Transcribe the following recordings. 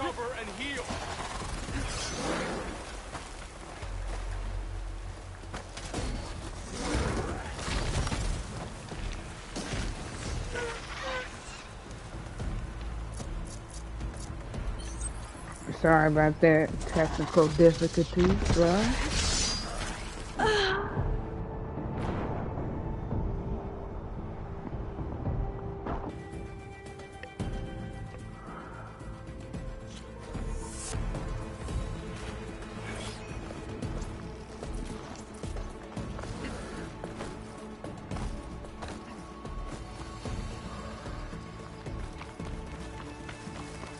cover and heal. Sorry about that technical difficulties, right?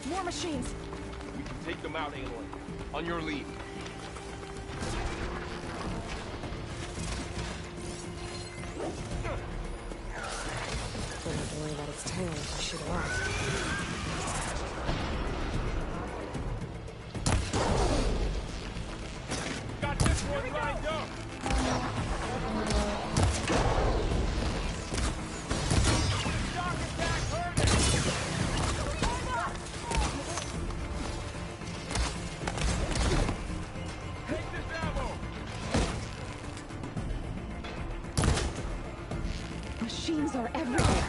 More machines. We can take them out, Aloy. On your lead. Don't have to worry about its tail if I shoot it off. Got this one lined up. Shock attack, hurt it. Take this ammo. Machines are everywhere.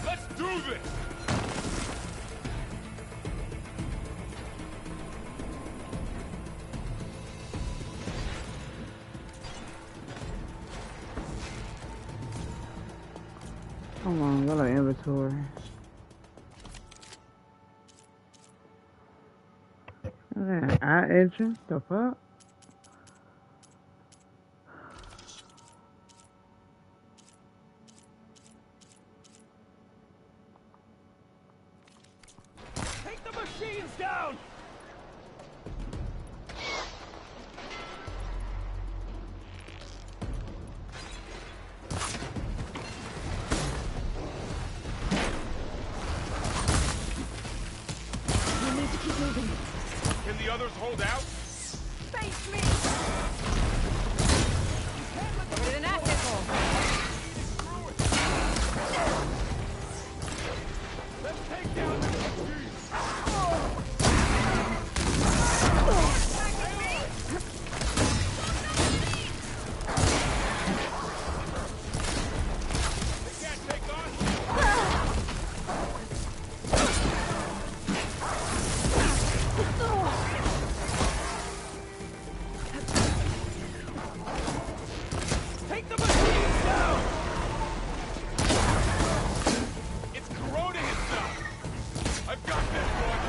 Let's do this. Hold on, go to inventory. Eye itching? The fuck? Take the machines down. We need to keep moving. Can the others hold out? Face me! Put it in that hole. Let's take down the machines. They can't take us. Take the machines down! It's corroding itself! I've got this one!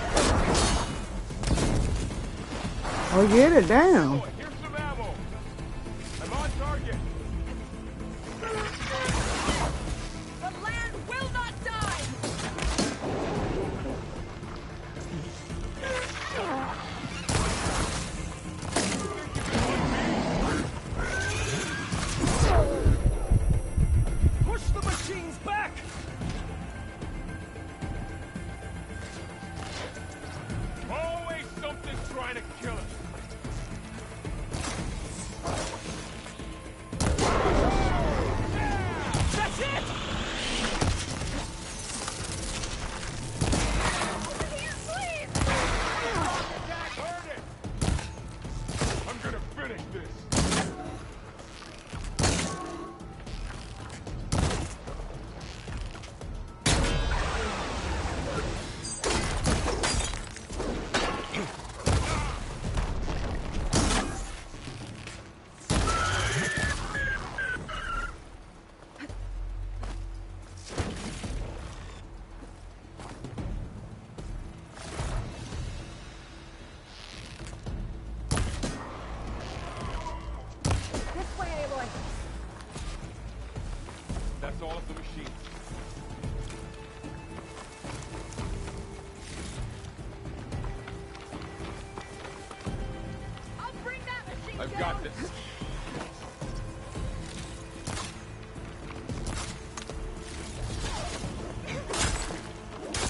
Oh, get it down. Oh, here's some ammo! I'm on target! The land will not die! Push the machines back! Always something trying to kill us! That's it! Over here, please! Attack, hurt it! I'm gonna finish this! This way, Aloy. That's all of the machines. I'll bring that machine I've down. got this.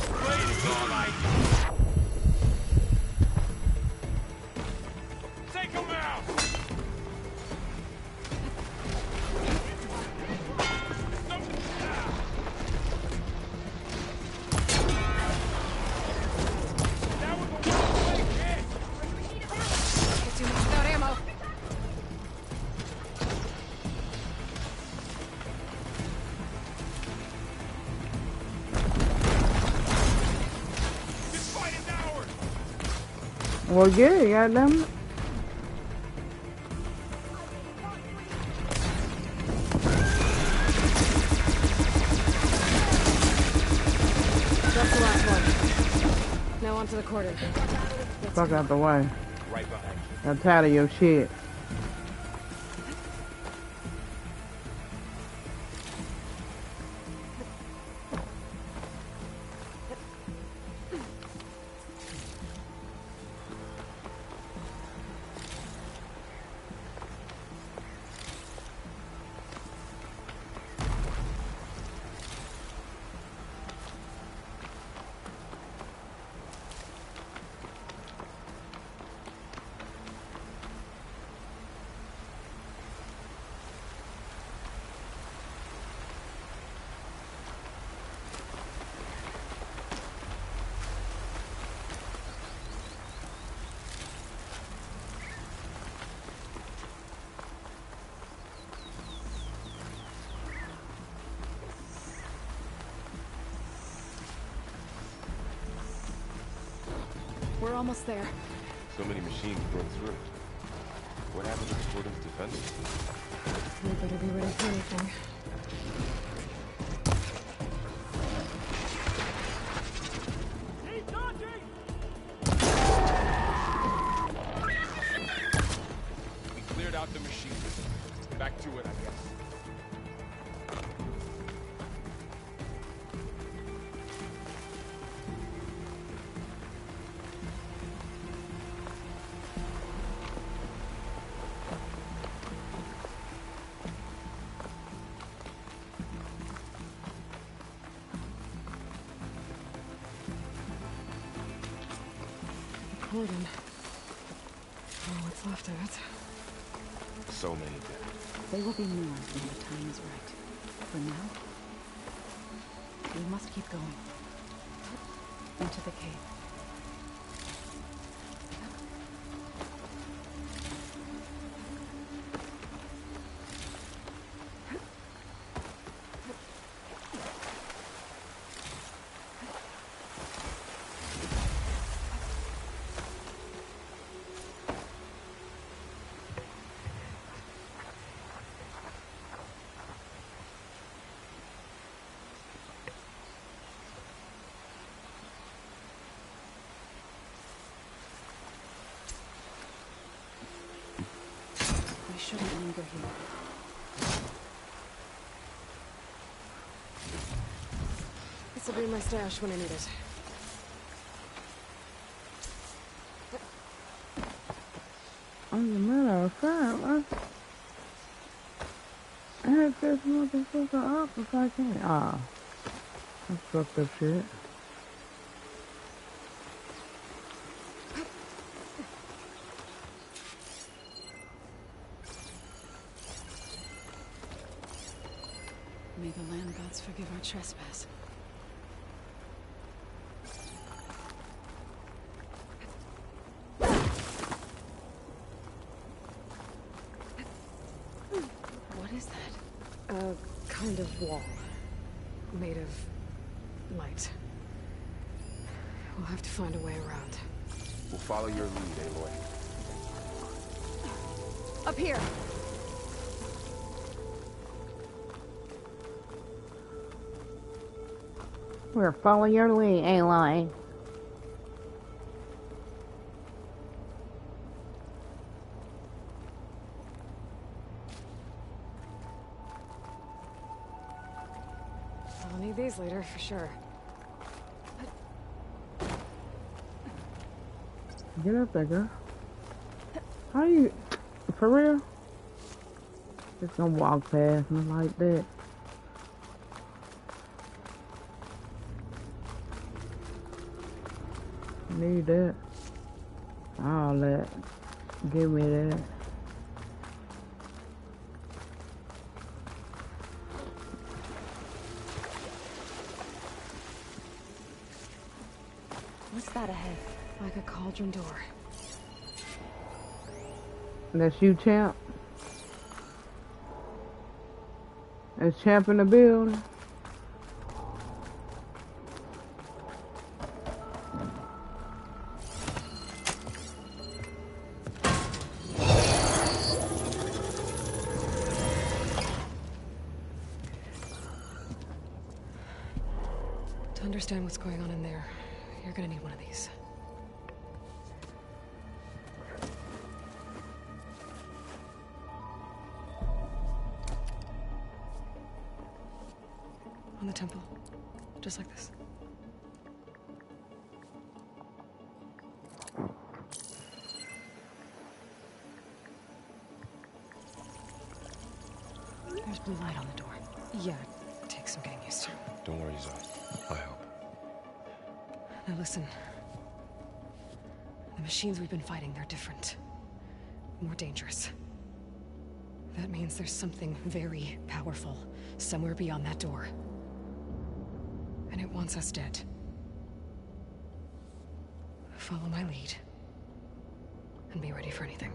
Blade is all I need. Take him out! Well, yeah, goddamn it. That's the last one. Now onto the cordon. Fuck out the way. Right behind you. I'm tired of your shit. We're almost there. So many machines broke through. What happened to the Cordon's defenders? We better be ready for anything. We cleared out the machine. Back to it, I guess. Cordon. Oh, what's left of it. So many dead. They will be more when the time is right. For now, we must keep going. Into the cave. We shouldn't linger here. This'll be my stash when I need it. As a matter of fact, I had this motherfucker up if I can. Ah, that's fucked up shit. May the land gods forgive our trespass. What is that? A kind of wall. Made of light. We'll have to find a way around. We'll follow your lead, Aloy. Up here! We're following your lead, Aloy. I'll need these later, for sure. Get up there, girl. How you... For real? Just gonna walk past me like that. Need that. All that. Give me that. What's that ahead? Like a cauldron door. That's you, champ. That's champ in the building. To understand what's going on in there, you're gonna need one of these. On the temple. Just like this. There's blue light on the door. Yeah, it takes some getting used to. Don't worry, Zoe. I help. Now listen. The machines we've been fighting, they're different. More dangerous. That means there's something very powerful somewhere beyond that door. And it wants us dead. Follow my lead. And be ready for anything.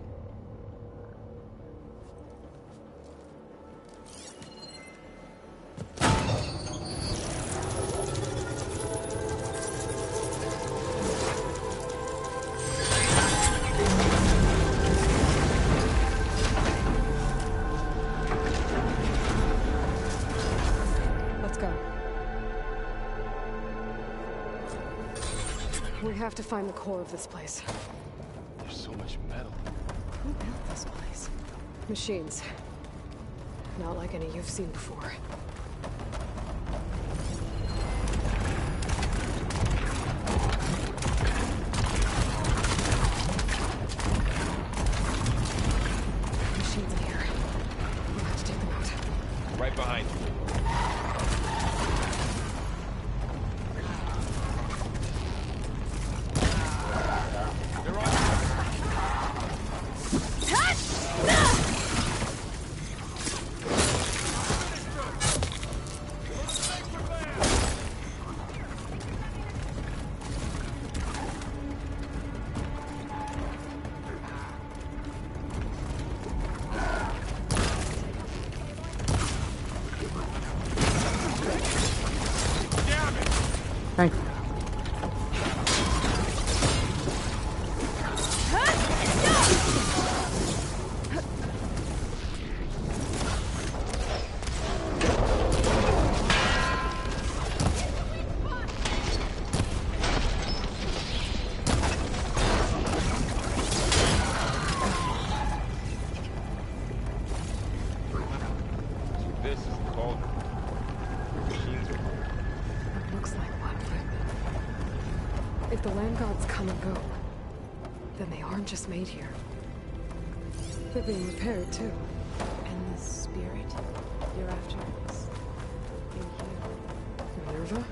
We have to find the core of this place. There's so much metal. Who built this place? Machines. Not like any you've seen before. Machines in here. We'll have to take them out. Right behind you. Thanks. This is the cauldron. Machines are here. It looks like one, but if the land gods come and go, then they aren't just made here. They're being repaired too. And the spirit you're after is in here. Minerva?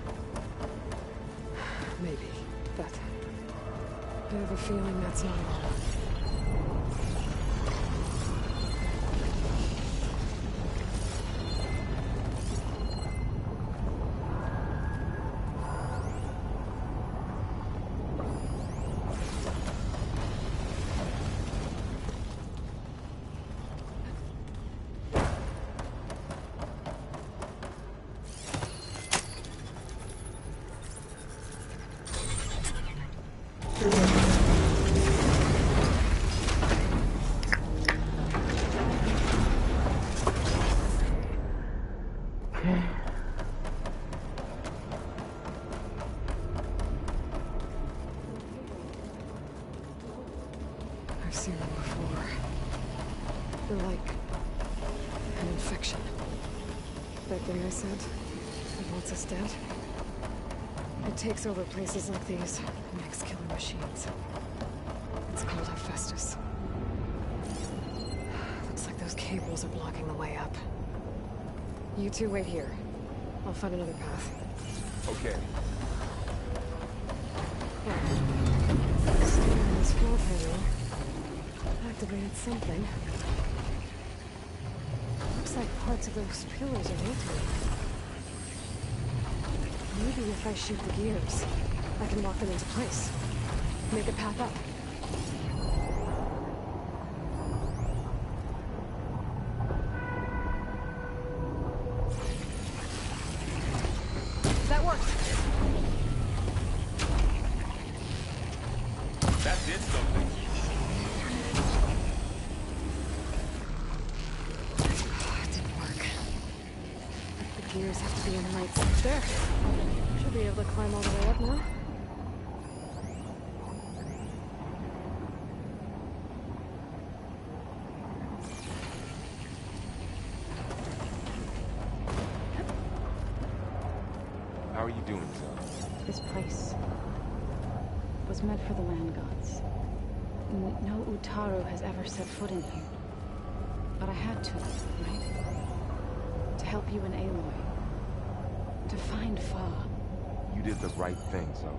Maybe, but I have a feeling that's not all. I've seen them before. They're like an infection. That thing I said, it wants us dead. It takes over places like these and makes killer machines. It's called Hephaestus. Looks like those cables are blocking the way up. You two wait here. I'll find another path. Okay. Stay on this floor panel. Activated something. Looks like parts of those pillars are rotating. Maybe if I shoot the gears, I can lock them into place. Make a path up. That worked! That did something. It didn't work. The gears have to be in the right spot. There. Should Should be able to climb all the way up now. How are you doing, son? This place was meant for the land gods. No Utaru has ever set foot in here. But I had to, right? To help you and Aloy. To find Fa. You did the right thing, son.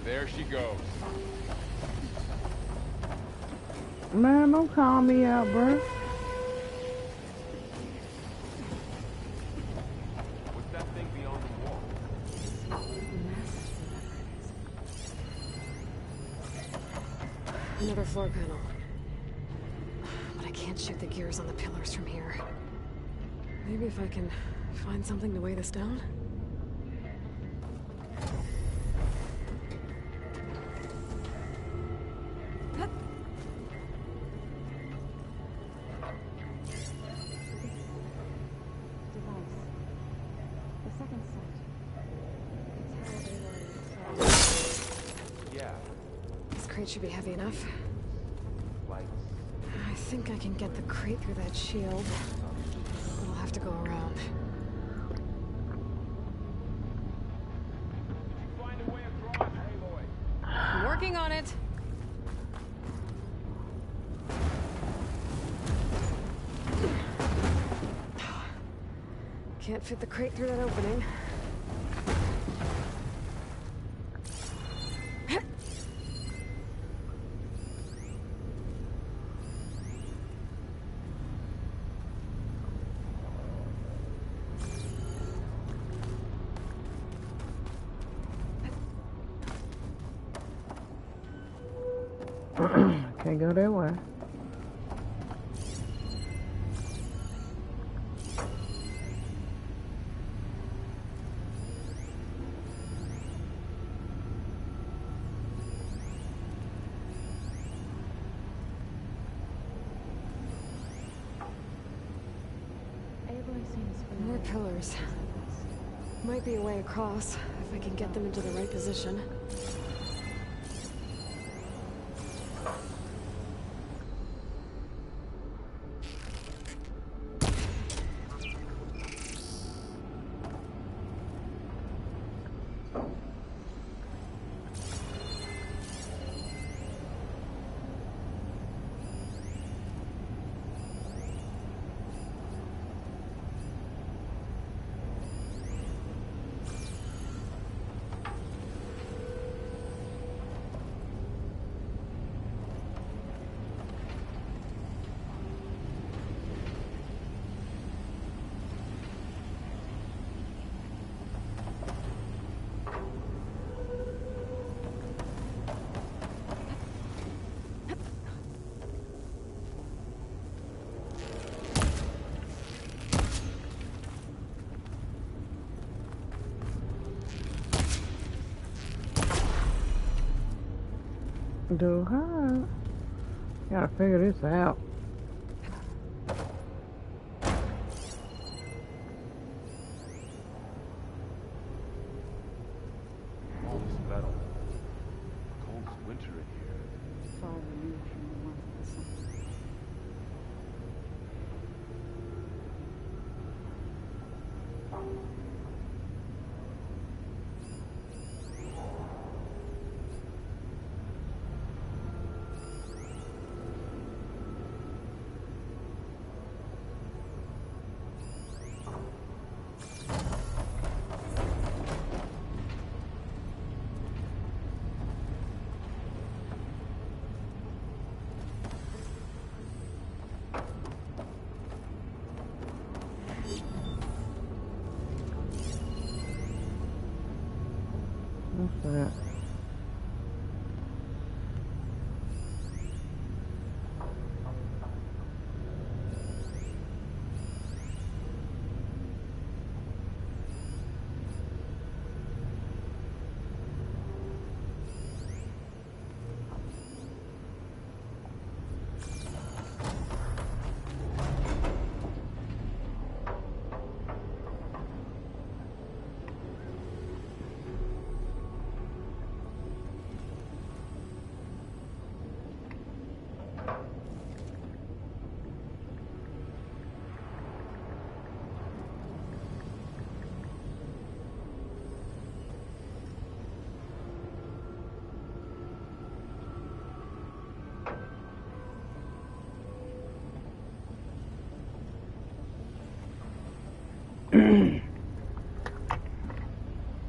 There she goes. Man, don't call me out, bro. What's that thing beyond the wall? Another floor panel. But I can't shoot the gears on the pillars from here. Maybe if I can find something to weigh this down? Yeah, This crate should be heavy enough. like... I think I can get the crate through that shield. But I'll have to go around. Find a way across, Aloy. I'm working on it. Can't fit the crate through that opening. Can't go that way. More pillars. Might be a way across, if I can get them into the right position. Dude, huh? Gotta figure this out. All this metal. Coldest winter in here. Far removed from the warmth of the sun. What's that?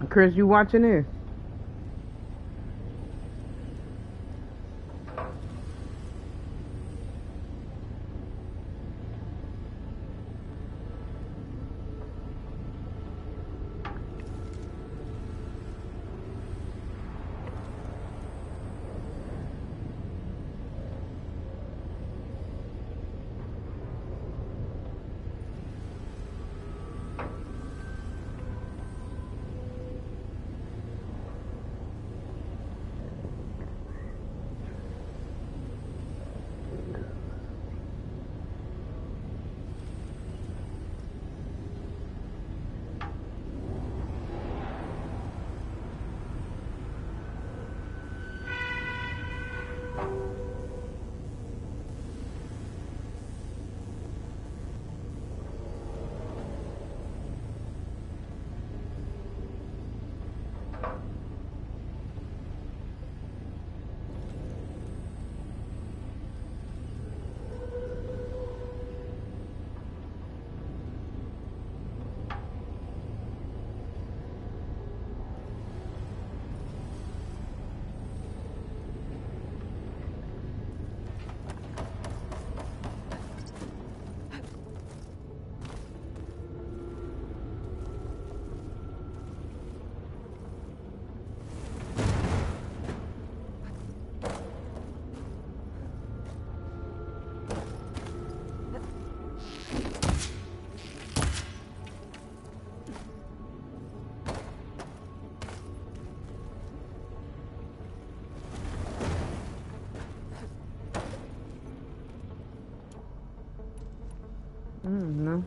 Chris, you watching this? No.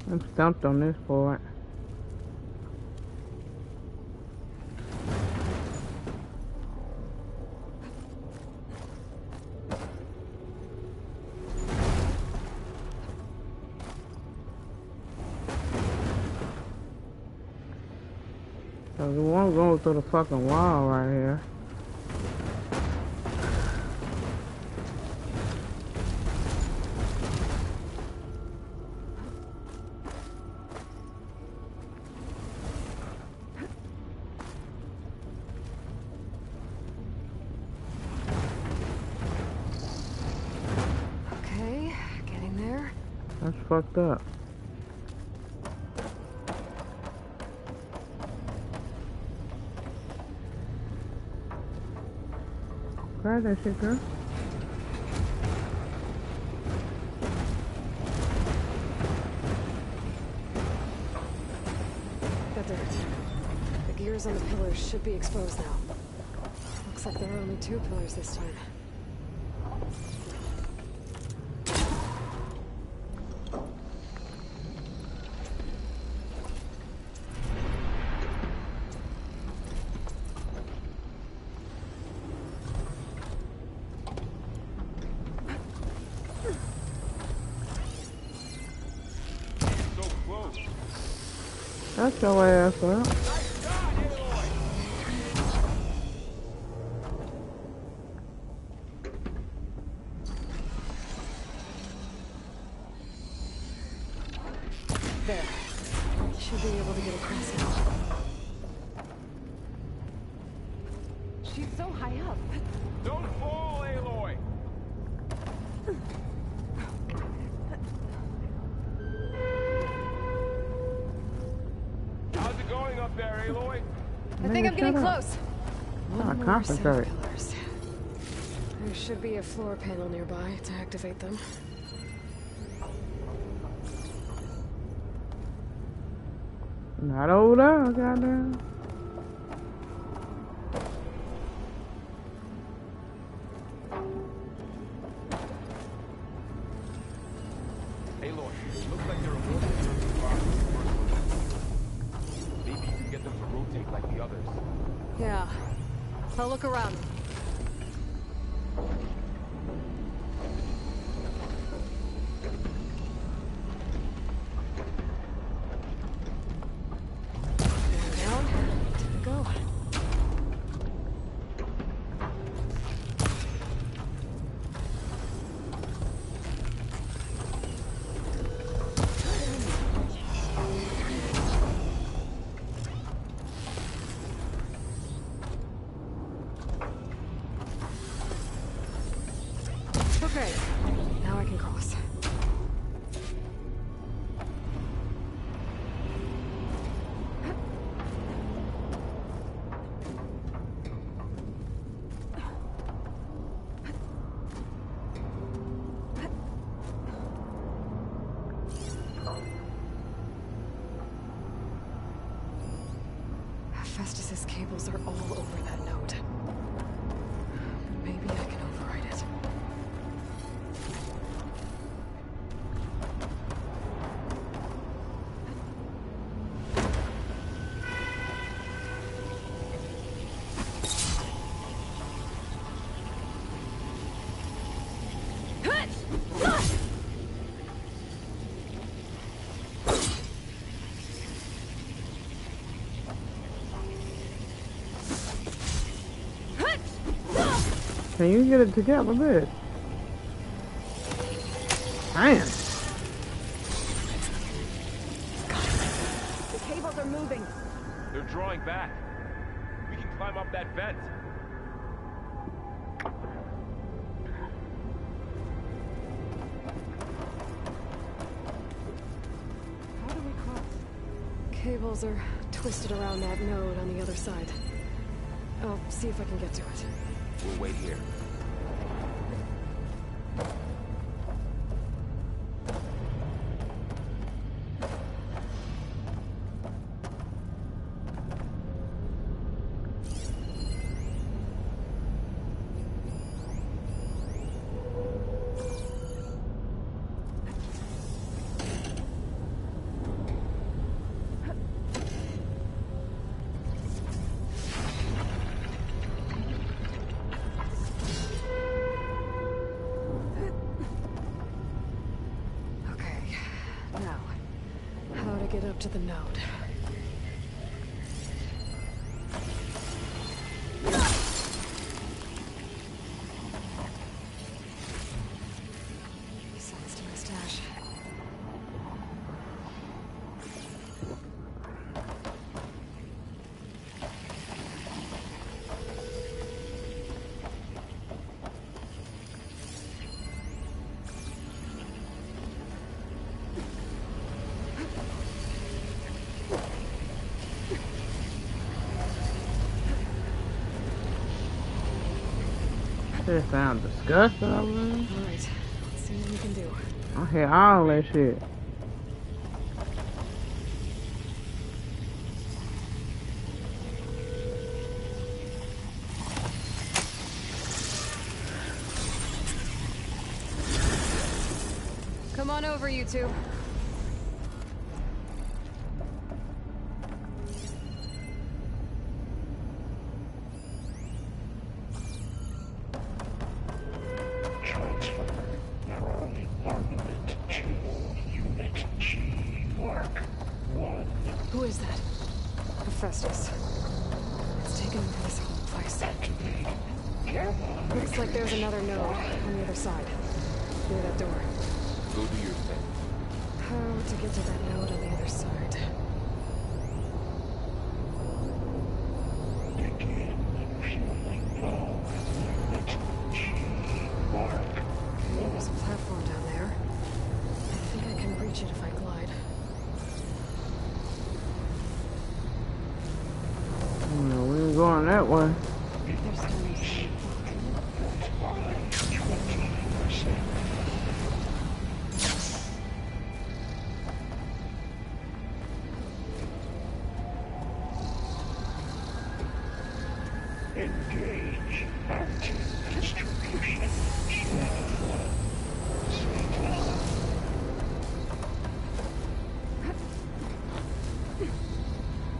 I'm stumped on this part. Cause the one going through the fucking wall right here. Okay, getting there. That's fucked up. Grab that shit, girl. That did it. The gears on the pillars should be exposed now. Looks like there are only 2 pillars this time. So close. That's your ass up. There. Should be able to get across now. She's so high up. Don't fall, Aloy! How's it going up there, Aloy? I think I'm getting close. Ah, One more conference sand already. pillars. There should be a floor panel nearby to activate them. Not over there, goddamn. Aloy, it looks like there are more circuit boxes than the first one. Maybe you can get them to rotate like the others. Yeah. I'll look around. Down. Time to go. Okay, now I can cross. Festus's cables are all over that node. Maybe I can override it. Can you get it together, bitch? Damn. The cables are moving. They're drawing back. We can climb up that vent. How do we cross? Cables are twisted around that node on the other side. I'll see if I can get to it. We'll wait here. Get up to the node. Besides to my stash. This sounds disgusting over there. Alright, let's see what we can do. I hear all that shit. Come on over, you two. Who is that? Hephaestus. It's taken over this whole place. Looks like there's another node on the other side. Near that door. Go do your thing. How to get to that node on the other side? There's a platform down there. I think I can reach it if I glide. No, we ain't going that way. There's still no sign.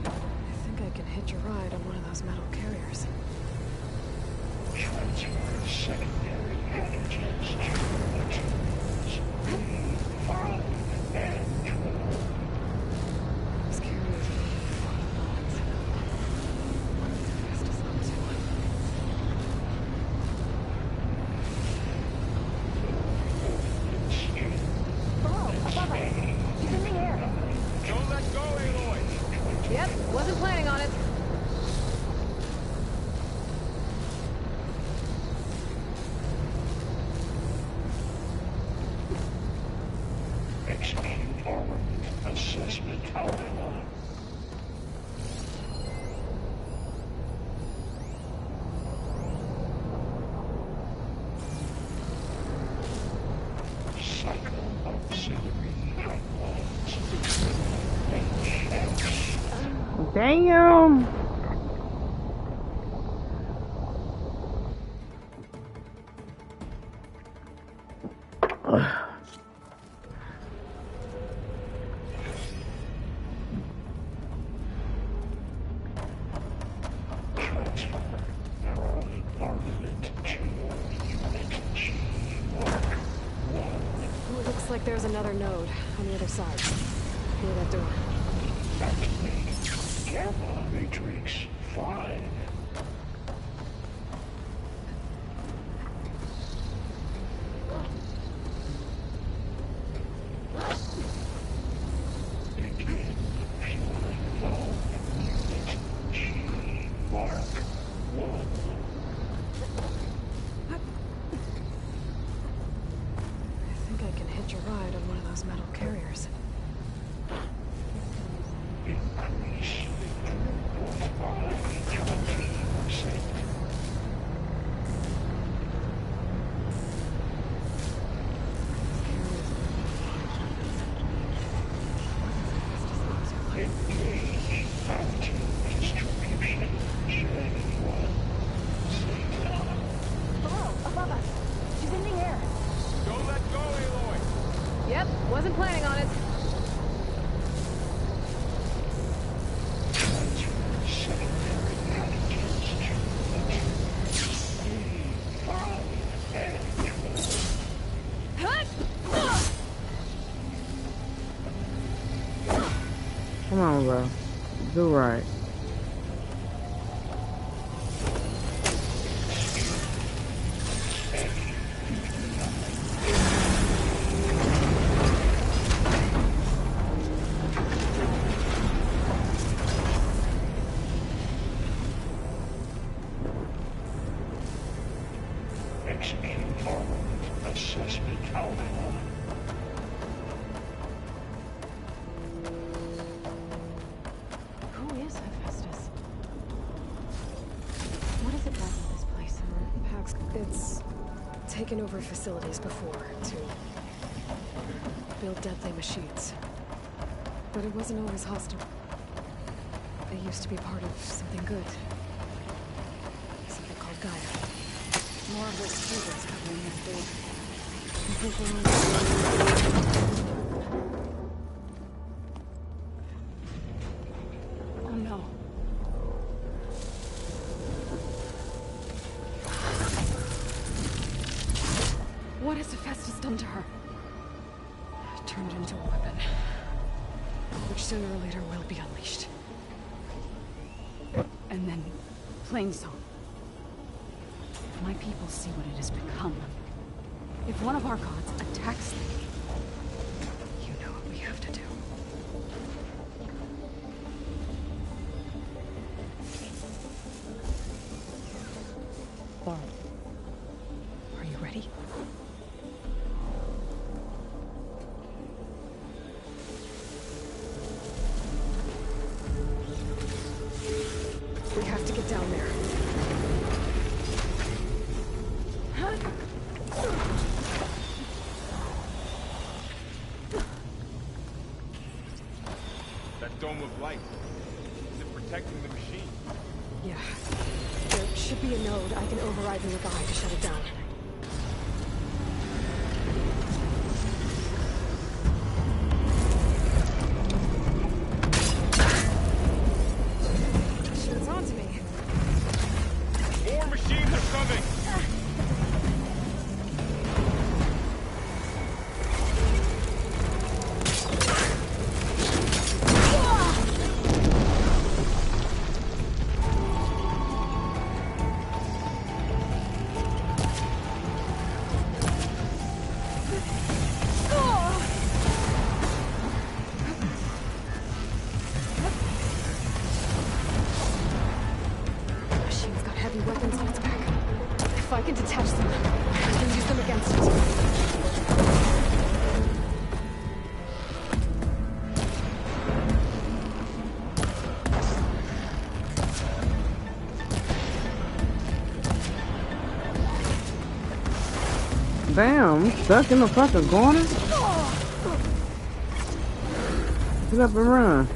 I think I can hitch a ride on one of those metal carriers. These carriers are lots. Fast as them too. Don't let go, Aloy! Yep, wasn't planning on it. Assessment outline. Cycle auxiliary pipelines. Damn. Looks like there's another node on the other side. Near that door. Gamma matrix 5. Begin fueling valve unit G Mark 1. I think I can hitch a ride on one of those metal carriers. Increase throughput by 20%. Engage fountain distribution J1. Hello, above us. She's in the air. Don't let go, Aloy! Yep, wasn't planning on it. Transfer secondary pathogens to E5 and 12. Come on, bro. Do right. Execute armament assessment outline. Who is Hephaestus? What is it like in this place? Pax, it's taken over facilities before to build deadly machines. But it wasn't always hostile. It used to be part of something good. Something called Gaia. More of those figures covering this door. I think we're on. Oh no. What has Hephaestus done to her? Turned into a weapon. Which sooner or later will be unleashed. And then, Plainsong. If my people see what it has become, if one of our gods attacks them, You know what we Ready? We have to get down there. That dome of light. Is it protecting the machine? Yeah. There should be a node I can override from the guy to shut it down. Shit, it's on to me. More machines are coming! Machine's got heavy weapons on its back. If I can detach them, I can use them against it. Damn, I'm stuck in the fucking corner. Get up and run.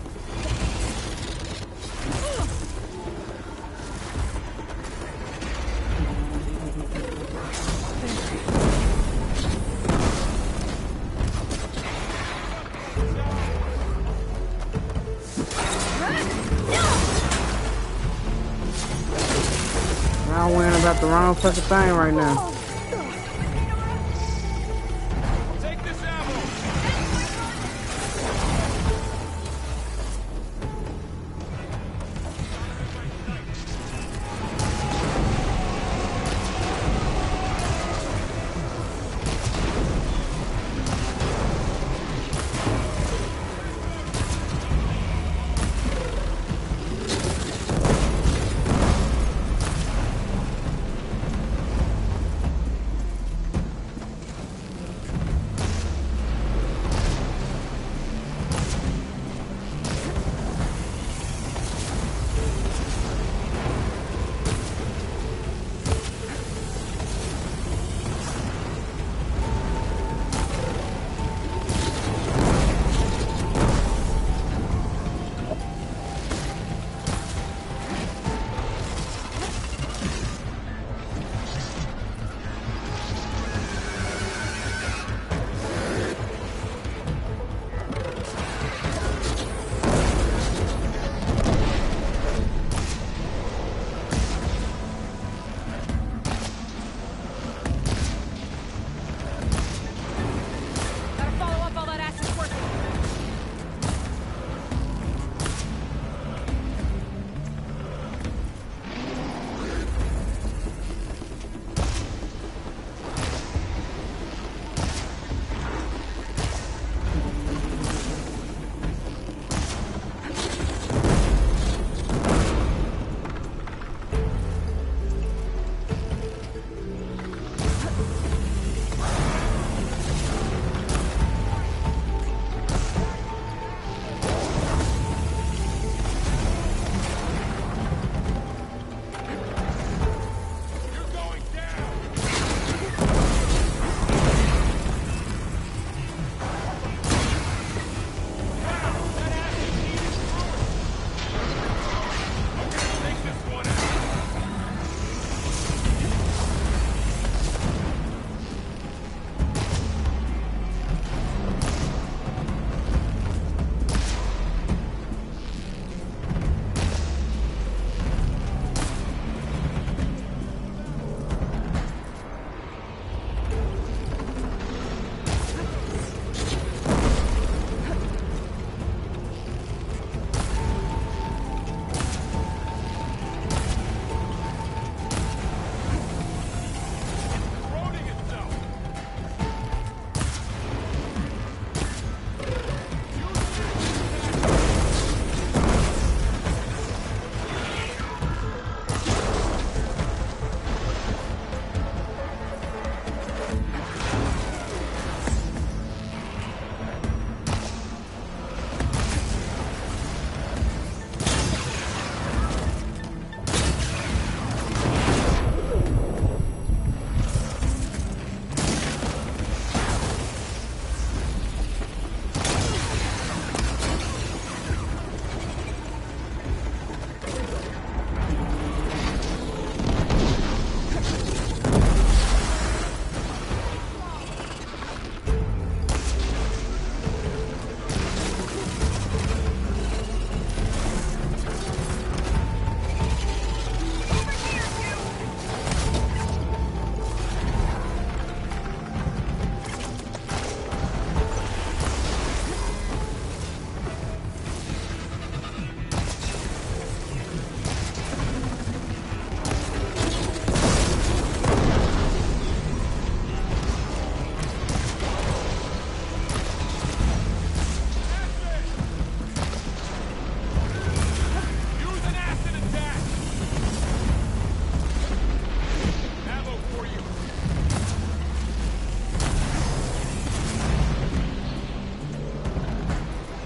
I'm worrying about the wrong fucking thing right now. Take this ammo!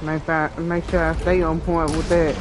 Make sure I stay on point with that.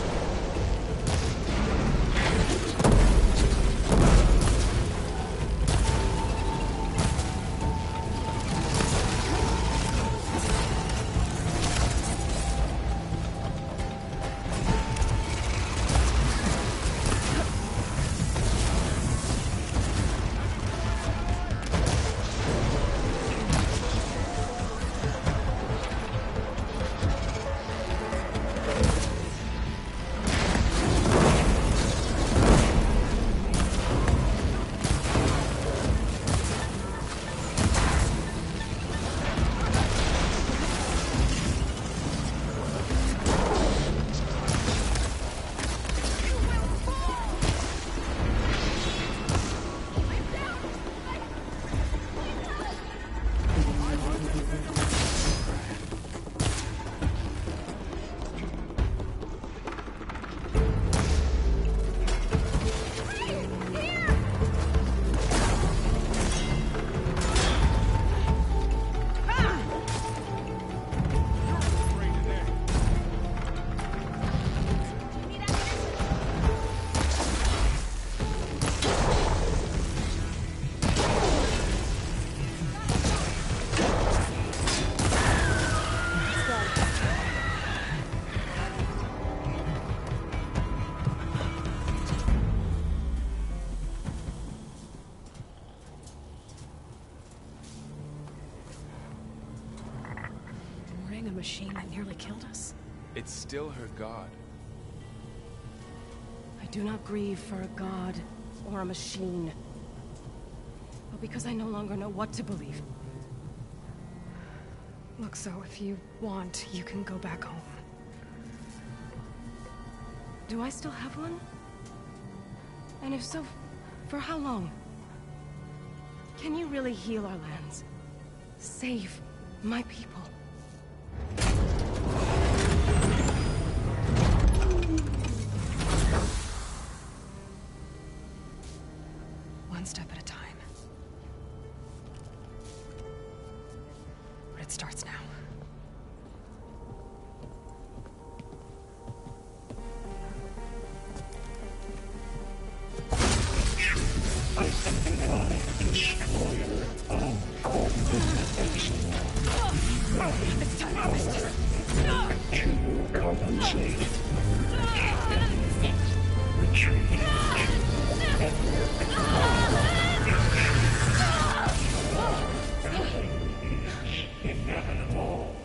A machine that nearly killed us? It's still her god. I do not grieve for a god or a machine, but because I no longer know what to believe. Look, so if you want, you can go back home. Do I still have one? And if so, for how long? Can you really heal our lands? Save my people? One step at a time. But it starts now. To compensate. Retreat. Inevitable.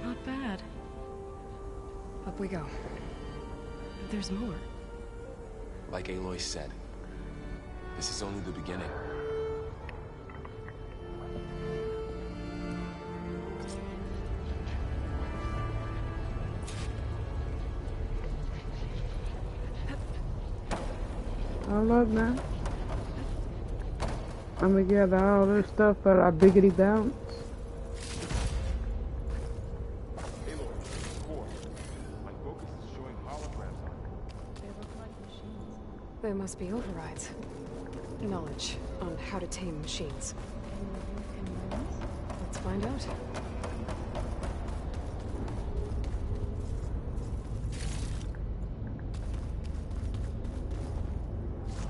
Not bad. Up we go. There's more. Like Aloy said, this is only the beginning. I love that. I'm gonna gather all this stuff for our biggity bounce. Aloy, core. My focus is showing holograms on it. They look like machines. They must be overrides. Knowledge on how to tame machines. Can you learn this? Let's find out.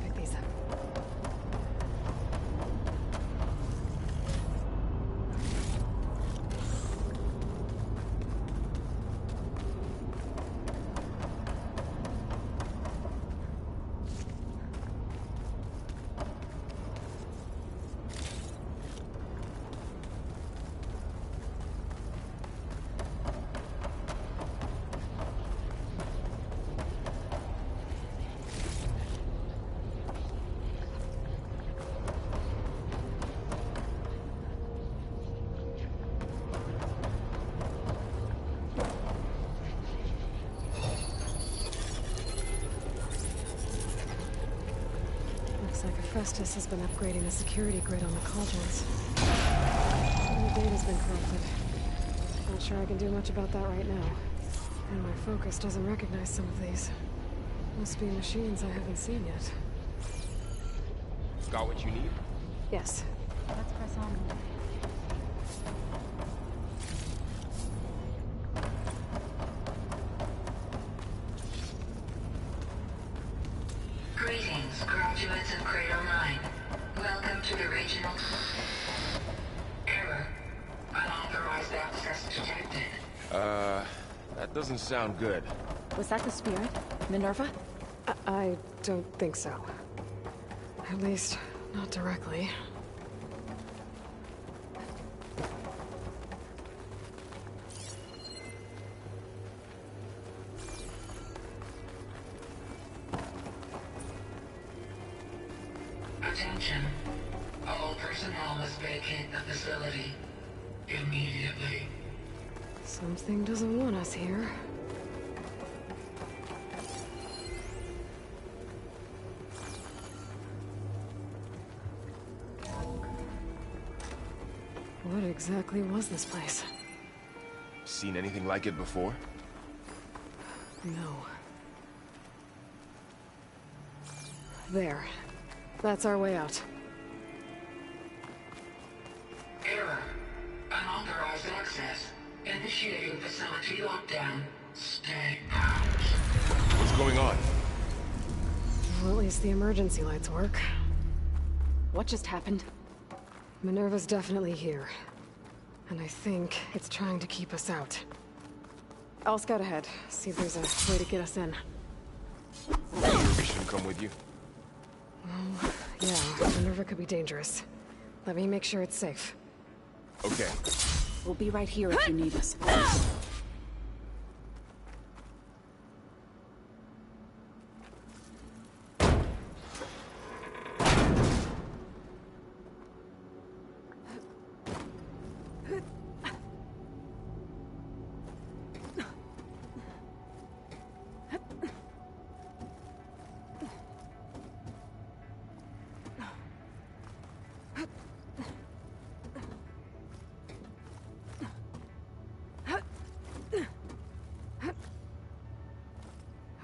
Pick these up. Looks like Hephaestus has been upgrading the security grid on the cauldrons. Some of the data's been corrupted. Not sure I can do much about that right now. And my focus doesn't recognize some of these. Must be machines I haven't seen yet. Got what you need? Yes. Let's press on. Greetings, graduates of Cradle 9. Welcome to the regional... Error. Unauthorized access detected. That doesn't sound good. Was that the spirit? Minerva? I don't think so. At least, not directly. Attention. All personnel must vacate the facility. Immediately. Something doesn't want us here. What exactly was this place? Seen anything like it before? No. There. That's our way out. Error. Unauthorized access. Initiating facility lockdown. Stay out. What's going on? Well, at least the emergency lights work. What just happened? Minerva's definitely here. And I think it's trying to keep us out. I'll scout ahead, see if there's a way to get us in. We shouldn't come with you. Oh, yeah, Minerva could be dangerous. Let me make sure it's safe. Okay. We'll be right here if you need us.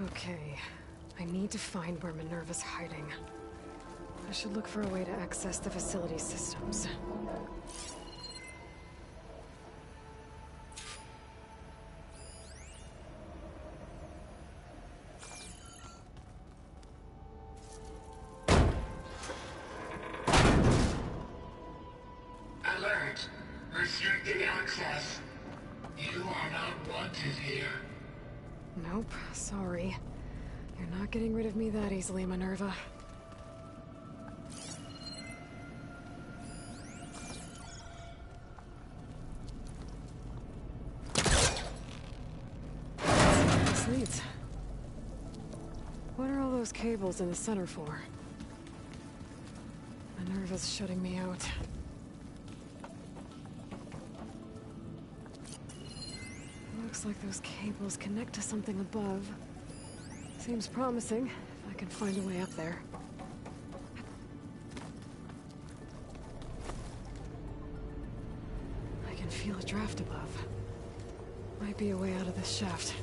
Okay, I need to find where Minerva's hiding. I should look for a way to access the facility systems. Alert. Restricted access. You are not wanted here. Nope, sorry. You're not getting rid of me that easily, Minerva. This leads. What are all those cables in the center for? Minerva's shutting me out. Looks like those cables connect to something above. Seems promising, if I can find a way up there. I can feel a draft above. Might be a way out of this shaft.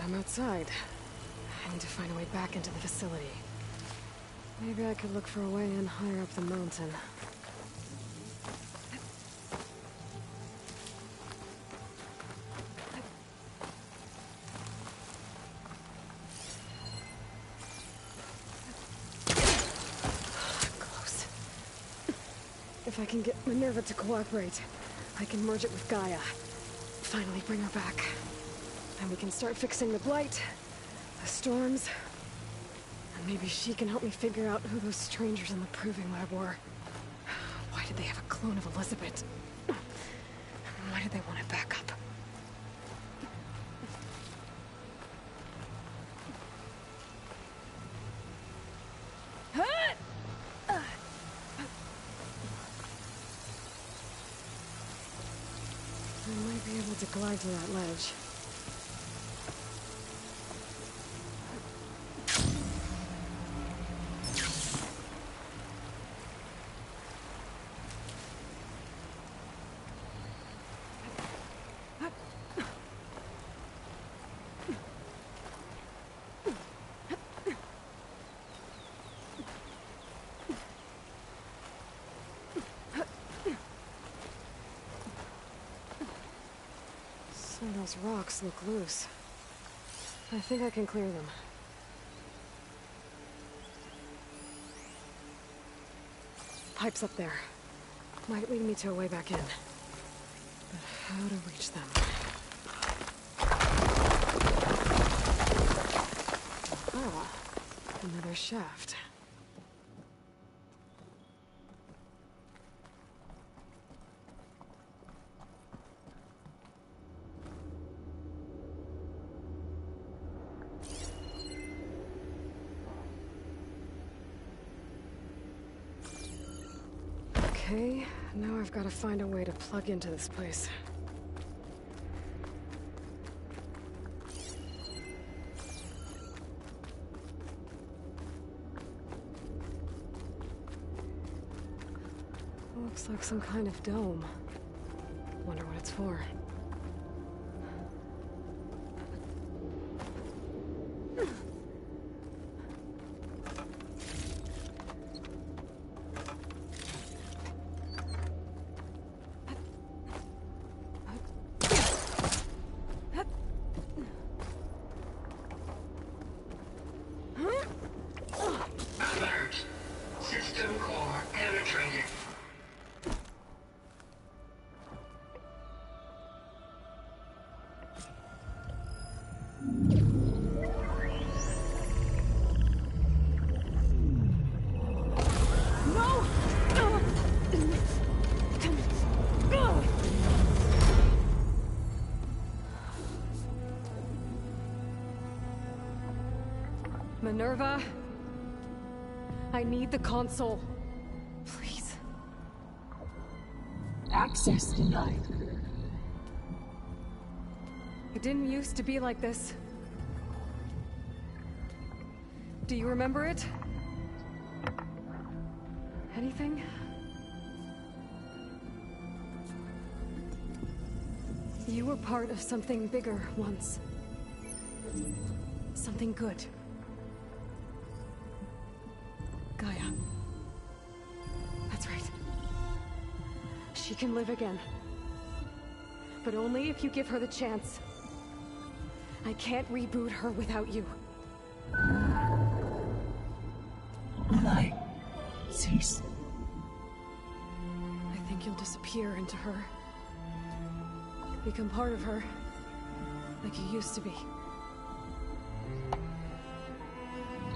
I'm outside. I need to find a way back into the facility. Maybe I could look for a way in higher up the mountain. Close. If I can get Minerva to cooperate, I can merge it with Gaia. Finally bring her back. And we can start fixing the blight, the storms, and Maybe she can help me figure out who those strangers in the proving lab were. Why did they have a clone of Elizabeth? Why did they want it back up? I might be able to glide to that ledge. Some of those rocks look loose. I think I can clear them. Pipes up there. Might lead me to a way back in. But how to reach them? Ah, another shaft. Okay, now I've got to find a way to plug into this place. Looks like some kind of dome. Wonder what it's for. Alert. System core penetrated. Minerva, I need the console. Please. Access denied. It didn't used to be like this. Do you remember it? Anything? You were part of something bigger once. Something good. Gaia. That's right. She can live again. But only if you give her the chance. I can't reboot her without you. Light. Cease. I think you'll disappear into her. Become part of her. Like you used to be.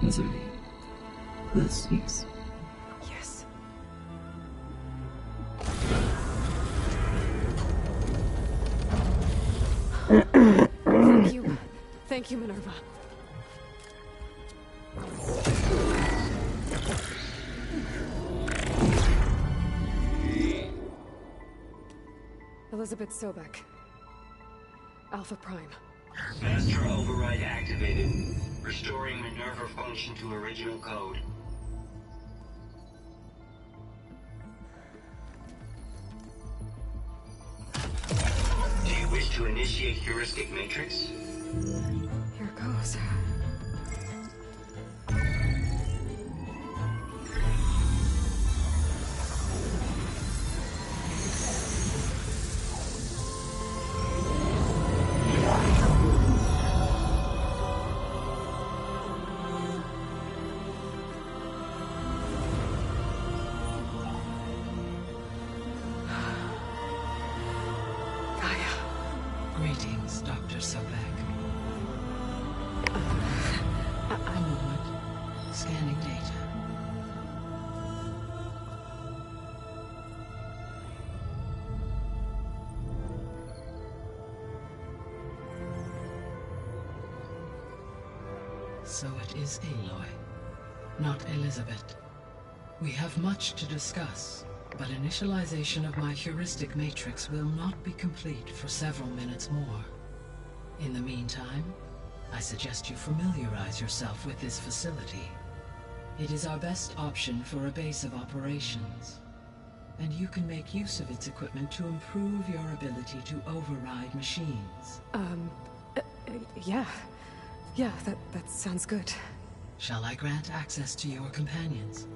Misery. The cease. Yes. Thank you. Thank you, Minerva. Elizabeth Sobek. Alpha Prime. Master override activated. Restoring Minerva function to original code. Do you wish to initiate heuristic matrix? Here goes. Greetings, Dr. Sobek. So it is Aloy, not Elizabeth. We have much to discuss, but initialization of my heuristic matrix will not be complete for several minutes more. In the meantime, I suggest you familiarize yourself with this facility. It is our best option for a base of operations, and you can make use of its equipment to improve your ability to override machines. Yeah. Yeah, that sounds good. Shall I grant access to your companions?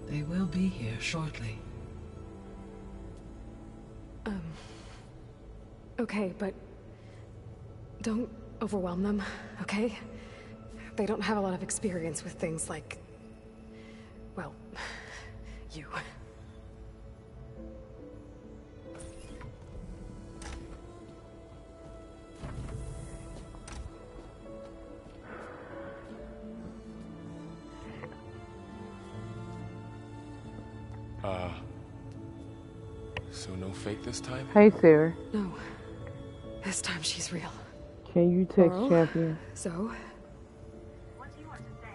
They will be here shortly. Okay, but don't overwhelm them, okay? They don't have a lot of experience with things like, well, you. So no fake this time? Hey, Sarah. No. This time she's real. Can you text Laurel? Champion? So?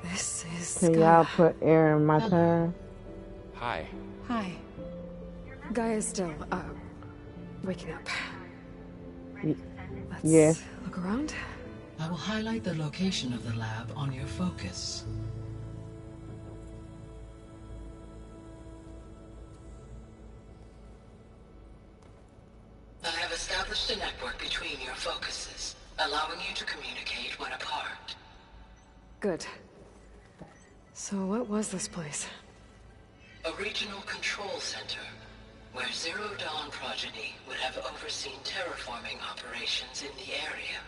This is Can y'all put air in my time? Hi. Hi. Gaia's still, waking up. Let's Yes. look around. I will highlight the location of the lab on your focus. I have established a network between your focuses, allowing you to communicate when apart. Good. So what was this place? A regional control center, where Zero Dawn progeny would have overseen terraforming operations in the area.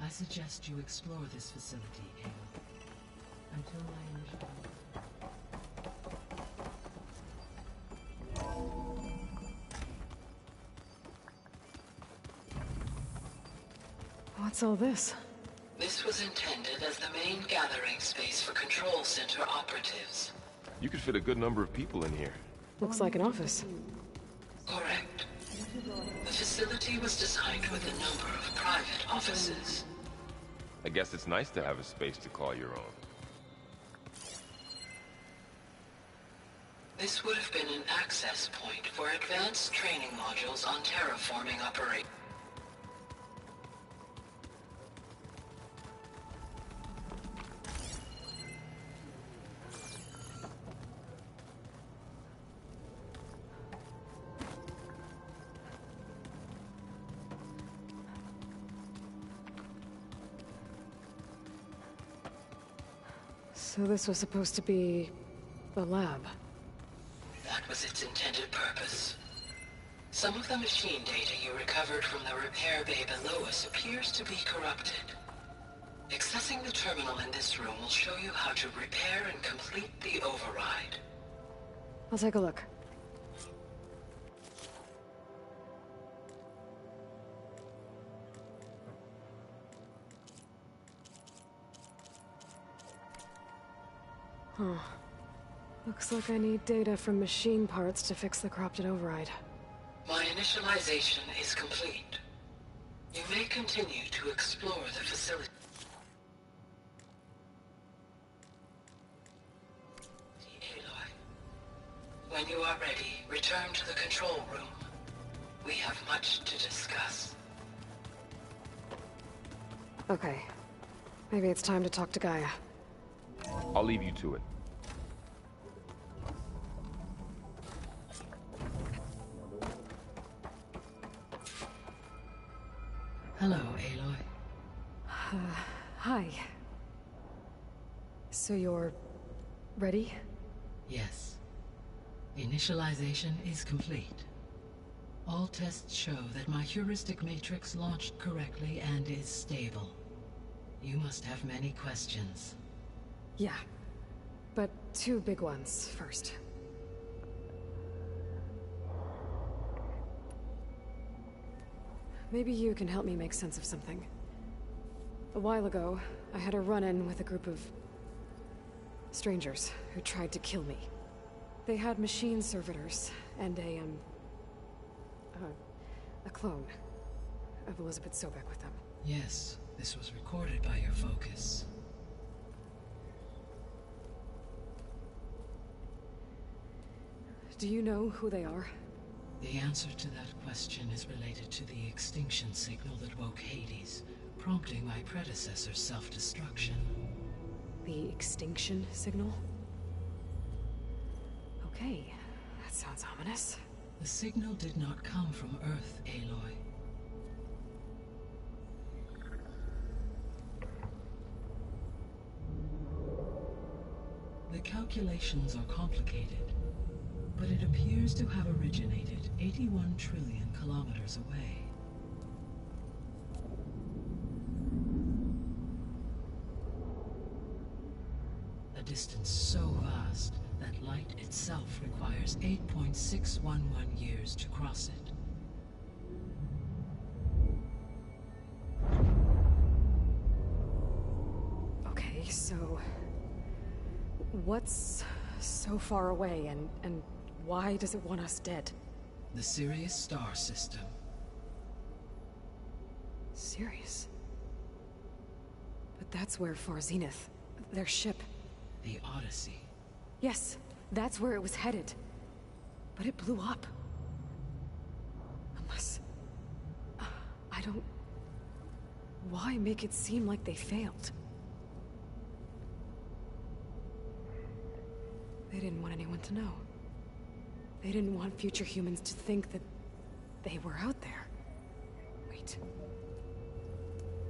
I suggest you explore this facility, Aloy, until my initial... What's all this? This was intended as the main gathering space for control center operatives. You could fit a good number of people in here. Looks like an office. Correct. The facility was designed with a number of private offices. I guess it's nice to have a space to call your own. This would have been an access point for advanced training modules on terraforming operations. So this was supposed to be a lab. That was its intended purpose. Some of the machine data you recovered from the repair bay below us appears to be corrupted. Accessing the terminal in this room will show you how to repair and complete the override. I'll take a look. Huh. Looks like I need data from machine parts to fix the corrupted override. My initialization is complete. You may continue to explore the facility. Aloy, when you are ready, return to the control room. We have much to discuss. Okay. Maybe it's time to talk to Gaia. I'll leave you to it. Hello, Aloy. Hi. So you're... ready? Yes. Initialization is complete. All tests show that my heuristic matrix launched correctly and is stable. You must have many questions. Yeah. But two big ones first. Maybe you can help me make sense of something. A while ago, I had a run-in with a group of... strangers who tried to kill me. They had machine servitors and a clone of Elizabeth Sobek with them. Yes, This was recorded by your focus. Do you know who they are? The answer to that question is related to the extinction signal that woke Hades, prompting my predecessor's self-destruction. The extinction signal? Okay, that sounds ominous. The signal did not come from Earth, Aloy. The calculations are complicated, but it appears to have originated 81 trillion kilometers away. A distance so vast that light itself requires 8.611 years to cross it. Okay, so... what's so far away, and why does it want us dead? The Sirius star system. Sirius? But that's where Far Zenith, their ship... The Odyssey. Yes, that's where it was headed. But it blew up. Unless... I don't... Why make it seem like they failed? They didn't want anyone to know. They didn't want future humans to think that they were out there. Wait.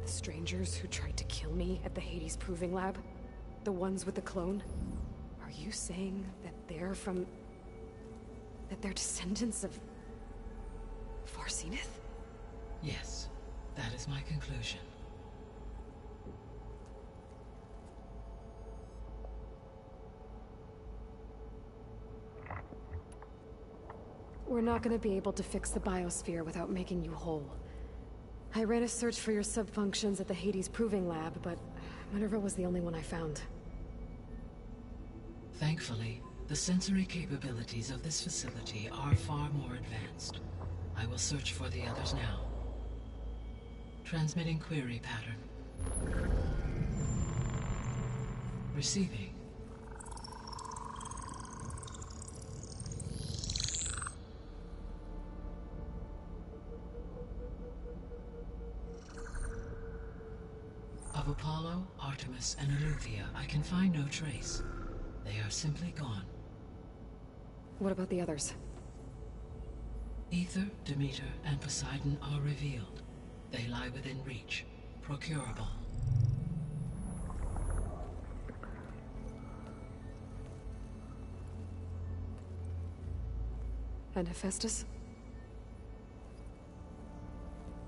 The strangers who tried to kill me at the Hades Proving Lab? The ones with the clone? Are you saying that they're from... that they're descendants of... Far Zenith? Yes, that is my conclusion. We're not gonna be able to fix the biosphere without making you whole. I ran a search for your subfunctions at the Hades Proving Lab, but Minerva was the only one I found. Thankfully, the sensory capabilities of this facility are far more advanced. I will search for the others now. Transmitting query pattern. Receiving. Of Apollo, Artemis, and Eleuthia, I can find no trace. They are simply gone. What about the others? Aether, Demeter, and Poseidon are revealed. They lie within reach, procurable. And Hephaestus?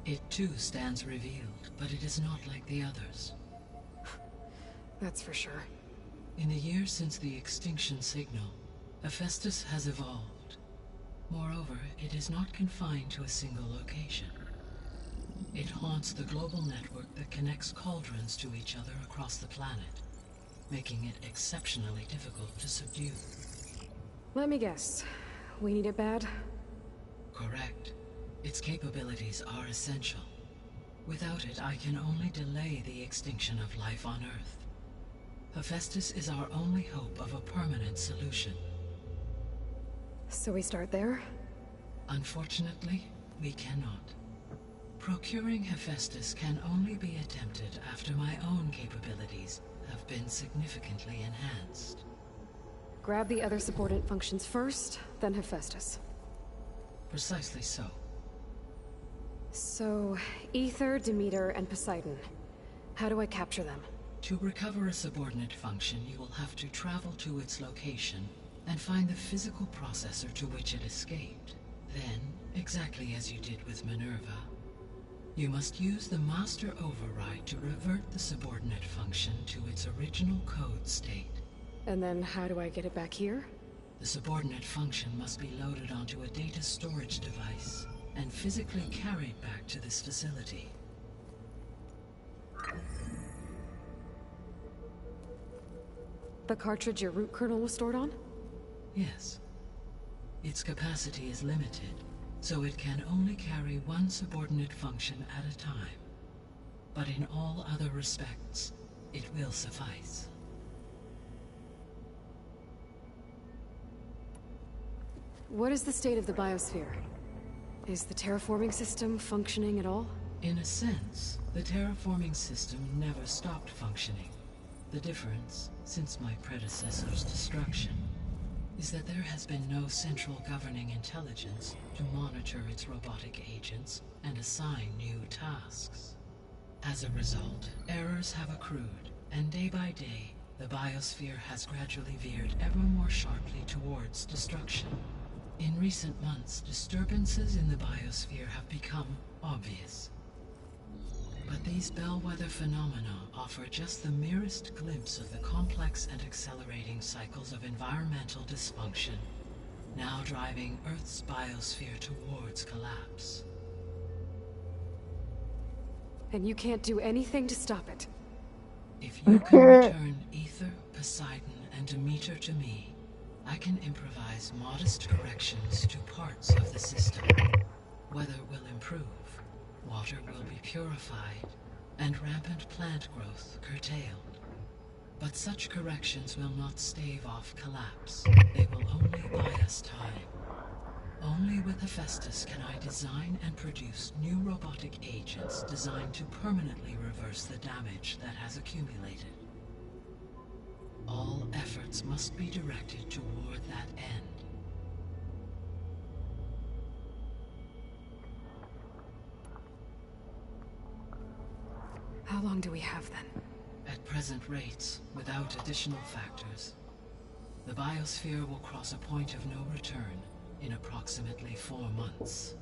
It too stands revealed, but it is not like the others. That's for sure. In the years since the extinction signal, Hephaestus has evolved. Moreover, it is not confined to a single location. It haunts the global network that connects cauldrons to each other across the planet, making it exceptionally difficult to subdue. Let me guess. We need it bad? Correct. Its capabilities are essential. Without it, I can only delay the extinction of life on Earth. Hephaestus is our only hope of a permanent solution. So we start there? Unfortunately, we cannot. Procuring Hephaestus can only be attempted after my own capabilities have been significantly enhanced. Grab the other subordinate functions first, then Hephaestus. Precisely so. So, Aether, Demeter, and Poseidon. How do I capture them? To recover a subordinate function, you will have to travel to its location and find the physical processor to which it escaped. Then, exactly as you did with Minerva, you must use the Master Override to revert the subordinate function to its original code state. And then how do I get it back here? The subordinate function must be loaded onto a data storage device and physically carried back to this facility. The cartridge your root kernel was stored on? Yes. Its capacity is limited, so it can only carry one subordinate function at a time. but in all other respects, it will suffice. What is the state of the biosphere? Is the terraforming system functioning at all? In a sense, the terraforming system never stopped functioning. The difference, since my predecessor's destruction, is that there has been no central governing intelligence to monitor its robotic agents and assign new tasks. As a result, errors have accrued, and day by day, the biosphere has gradually veered ever more sharply towards destruction. In recent months, disturbances in the biosphere have become obvious. But these bellwether phenomena offer just the merest glimpse of the complex and accelerating cycles of environmental dysfunction, now driving Earth's biosphere towards collapse. And you can't do anything to stop it? If you can return Ether, Poseidon, and Demeter to me, I can improvise modest corrections to parts of the system. Weather will improve, water will be purified, and rampant plant growth curtailed. But such corrections will not stave off collapse. They will only buy us time. Only with Hephaestus can I design and produce new robotic agents designed to permanently reverse the damage that has accumulated. All efforts must be directed toward that end. How long do we have then? At present rates, without additional factors, the biosphere will cross a point of no return in approximately 4 months.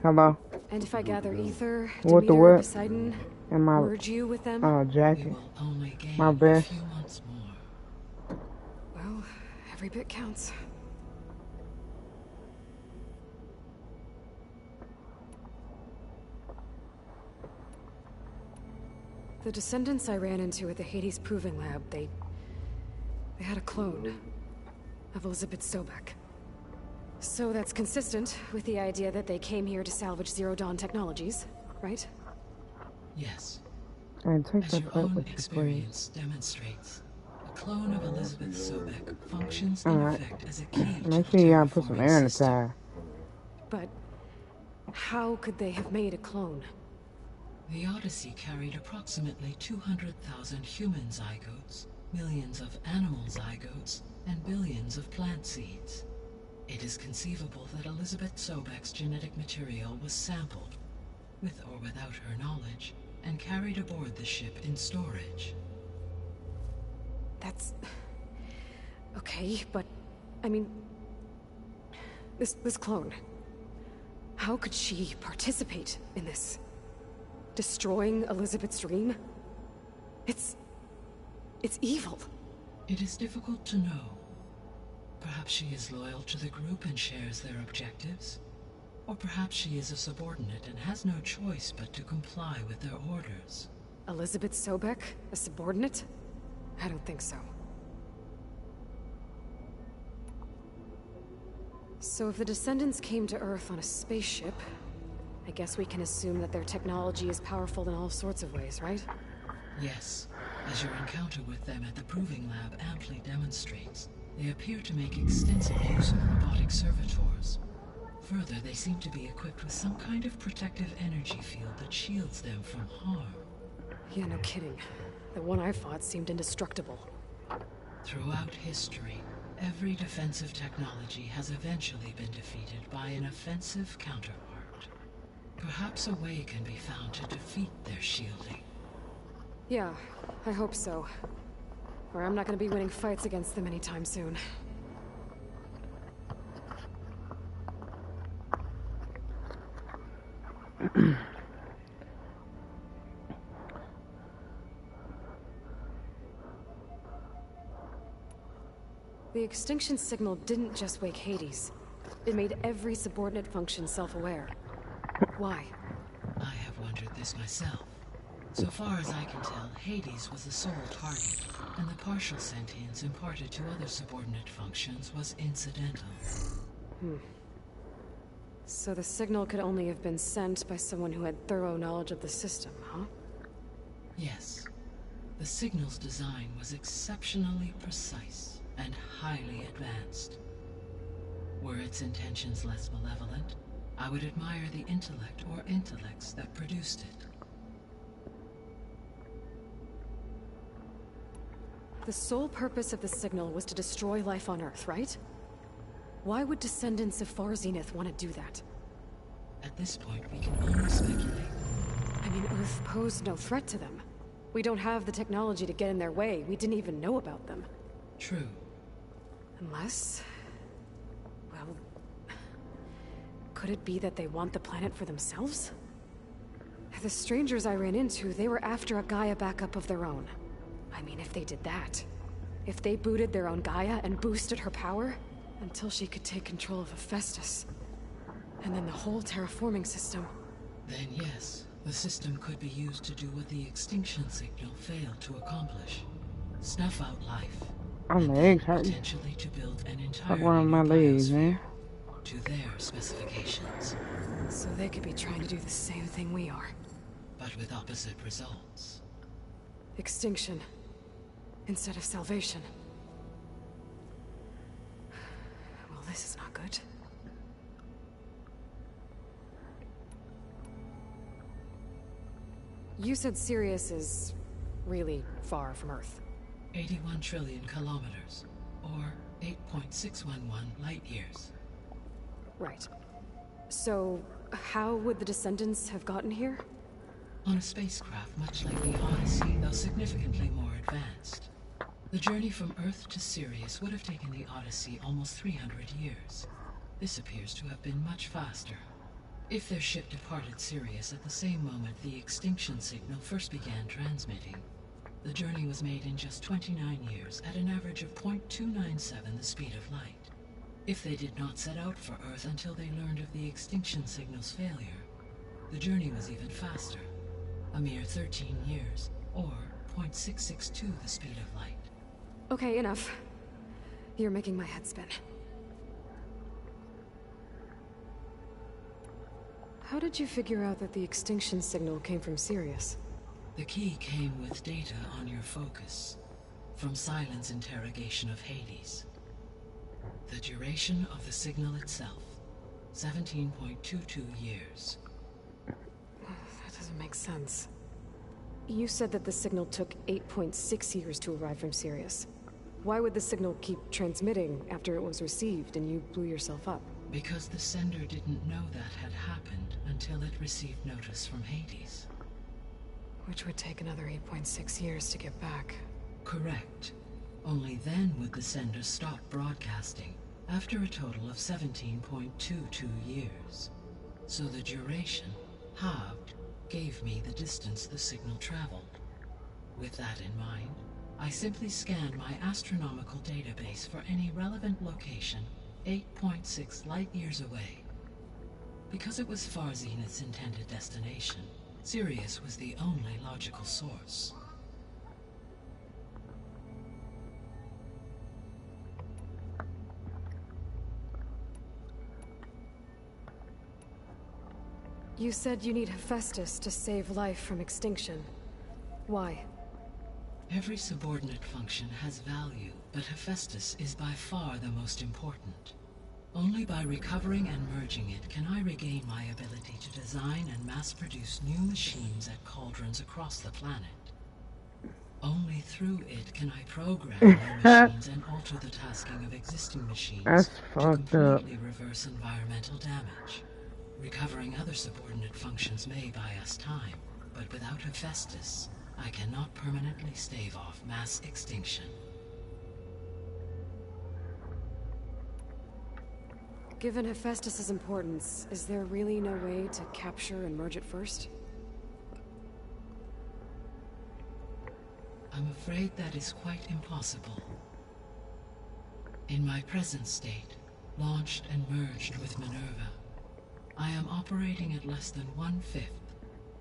Hello? And if I gather Ether, What the Demeter, what? Poseidon, And my merge you with them? We jacket. will only gain My a best. few months more. Well, every bit counts. The descendants I ran into at the Hades Proving Lab, they had a clone of Elizabeth Sobek. So that's consistent with the idea that they came here to salvage Zero Dawn technologies, right? Yes, And take as that your part own with you, please. experience demonstrates, a clone of Elizabeth Sobek functions in Alright. effect as a key to Make the sure y'all put some terraforming air in the system. tire. But how could they have made a clone? The Odyssey carried approximately 200,000 human zygotes, millions of animal zygotes, and billions of plant seeds. It is conceivable that Elizabeth Sobek's genetic material was sampled, with or without her knowledge, and carried aboard the ship in storage. That's... okay, but... I mean... This clone... How could she participate in this? Destroying Elizabeth's dream? It's evil. It is difficult to know. Perhaps she is loyal to the group and shares their objectives. Or perhaps she is a subordinate and has no choice but to comply with their orders. Elizabeth Sobek? A subordinate? I don't think so. So if the descendants came to Earth on a spaceship, I guess we can assume that their technology is powerful in all sorts of ways, right? Yes, as your encounter with them at the Proving Lab amply demonstrates, they appear to make extensive use of robotic servitors. Further, they seem to be equipped with some kind of protective energy field that shields them from harm. Yeah, no kidding. The one I fought seemed indestructible. Throughout history, every defensive technology has eventually been defeated by an offensive counterpart. Perhaps a way can be found to defeat their shielding. Yeah, I hope so. Or I'm not gonna be winning fights against them anytime soon. The extinction signal didn't just wake Hades. It made every subordinate function self-aware. Why? I have wondered this myself. So far as I can tell, Hades was the sole target, and the partial sentience imparted to other subordinate functions was incidental. So the signal could only have been sent by someone who had thorough knowledge of the system, huh? Yes. The signal's design was exceptionally precise and highly advanced. Were its intentions less malevolent, I would admire the intellect or intellects that produced it. The sole purpose of the signal was to destroy life on Earth, right? Why would descendants of Far Zenith want to do that? At this point, we can only speculate. I mean, Earth posed no threat to them. We don't have the technology to get in their way. We didn't even know about them. True. Unless... well... could it be that they want the planet for themselves? The strangers I ran into, they were after a Gaia backup of their own. I mean, if they did that... if they booted their own Gaia and boosted her power... until she could take control of Hephaestus. And then the whole terraforming system. Then yes, the system could be used to do what the extinction signal failed to accomplish. Snuff out life. My and legs then hurt. potentially to build an Fuck entirely one of my new legs, biosphere man. to their specifications, So they could be trying to do the same thing we are. but with opposite results. Extinction. Instead of salvation. Well, this is not good. You said Sirius is really far from Earth. 81 trillion kilometers, or 8.611 light years. Right. So, how would the descendants have gotten here? On a spacecraft much like the Odyssey, though significantly more advanced. The journey from Earth to Sirius would have taken the Odyssey almost 300 years. This appears to have been much faster. If their ship departed Sirius at the same moment the extinction signal first began transmitting, the journey was made in just 29 years at an average of 0.297 the speed of light. If they did not set out for Earth until they learned of the extinction signal's failure, the journey was even faster, a mere 13 years, or 0.662 the speed of light. Okay, enough. You're making my head spin. How did you figure out that the extinction signal came from Sirius? The key came with data on your focus, from Silent's interrogation of Hades. The duration of the signal itself, 17.22 years. That doesn't make sense. You said that the signal took 8.6 years to arrive from Sirius. Why would the signal keep transmitting after it was received and you blew yourself up? Because the sender didn't know that had happened until it received notice from Hades. Which would take another 8.6 years to get back. Correct. Only then would the sender stop broadcasting, after a total of 17.22 years. So the duration, halved, gave me the distance the signal traveled. With that in mind, I simply scanned my astronomical database for any relevant location 8.6 light-years away. Because it was Far Zenith's intended destination, Sirius was the only logical source. You said you need Hephaestus to save life from extinction. Why? Every subordinate function has value, but Hephaestus is by far the most important. Only by recovering and merging it can I regain my ability to design and mass-produce new machines at cauldrons across the planet. Only through it can I program new machines and alter the tasking of existing machines That's to fucked up. completely reverse environmental damage. Recovering other subordinate functions may buy us time, but without Hephaestus, I cannot permanently stave off mass extinction. Given Hephaestus's importance, is there really no way to capture and merge it first? I'm afraid that is quite impossible. In my present state, launched and merged with Minerva, I am operating at less than 1/5,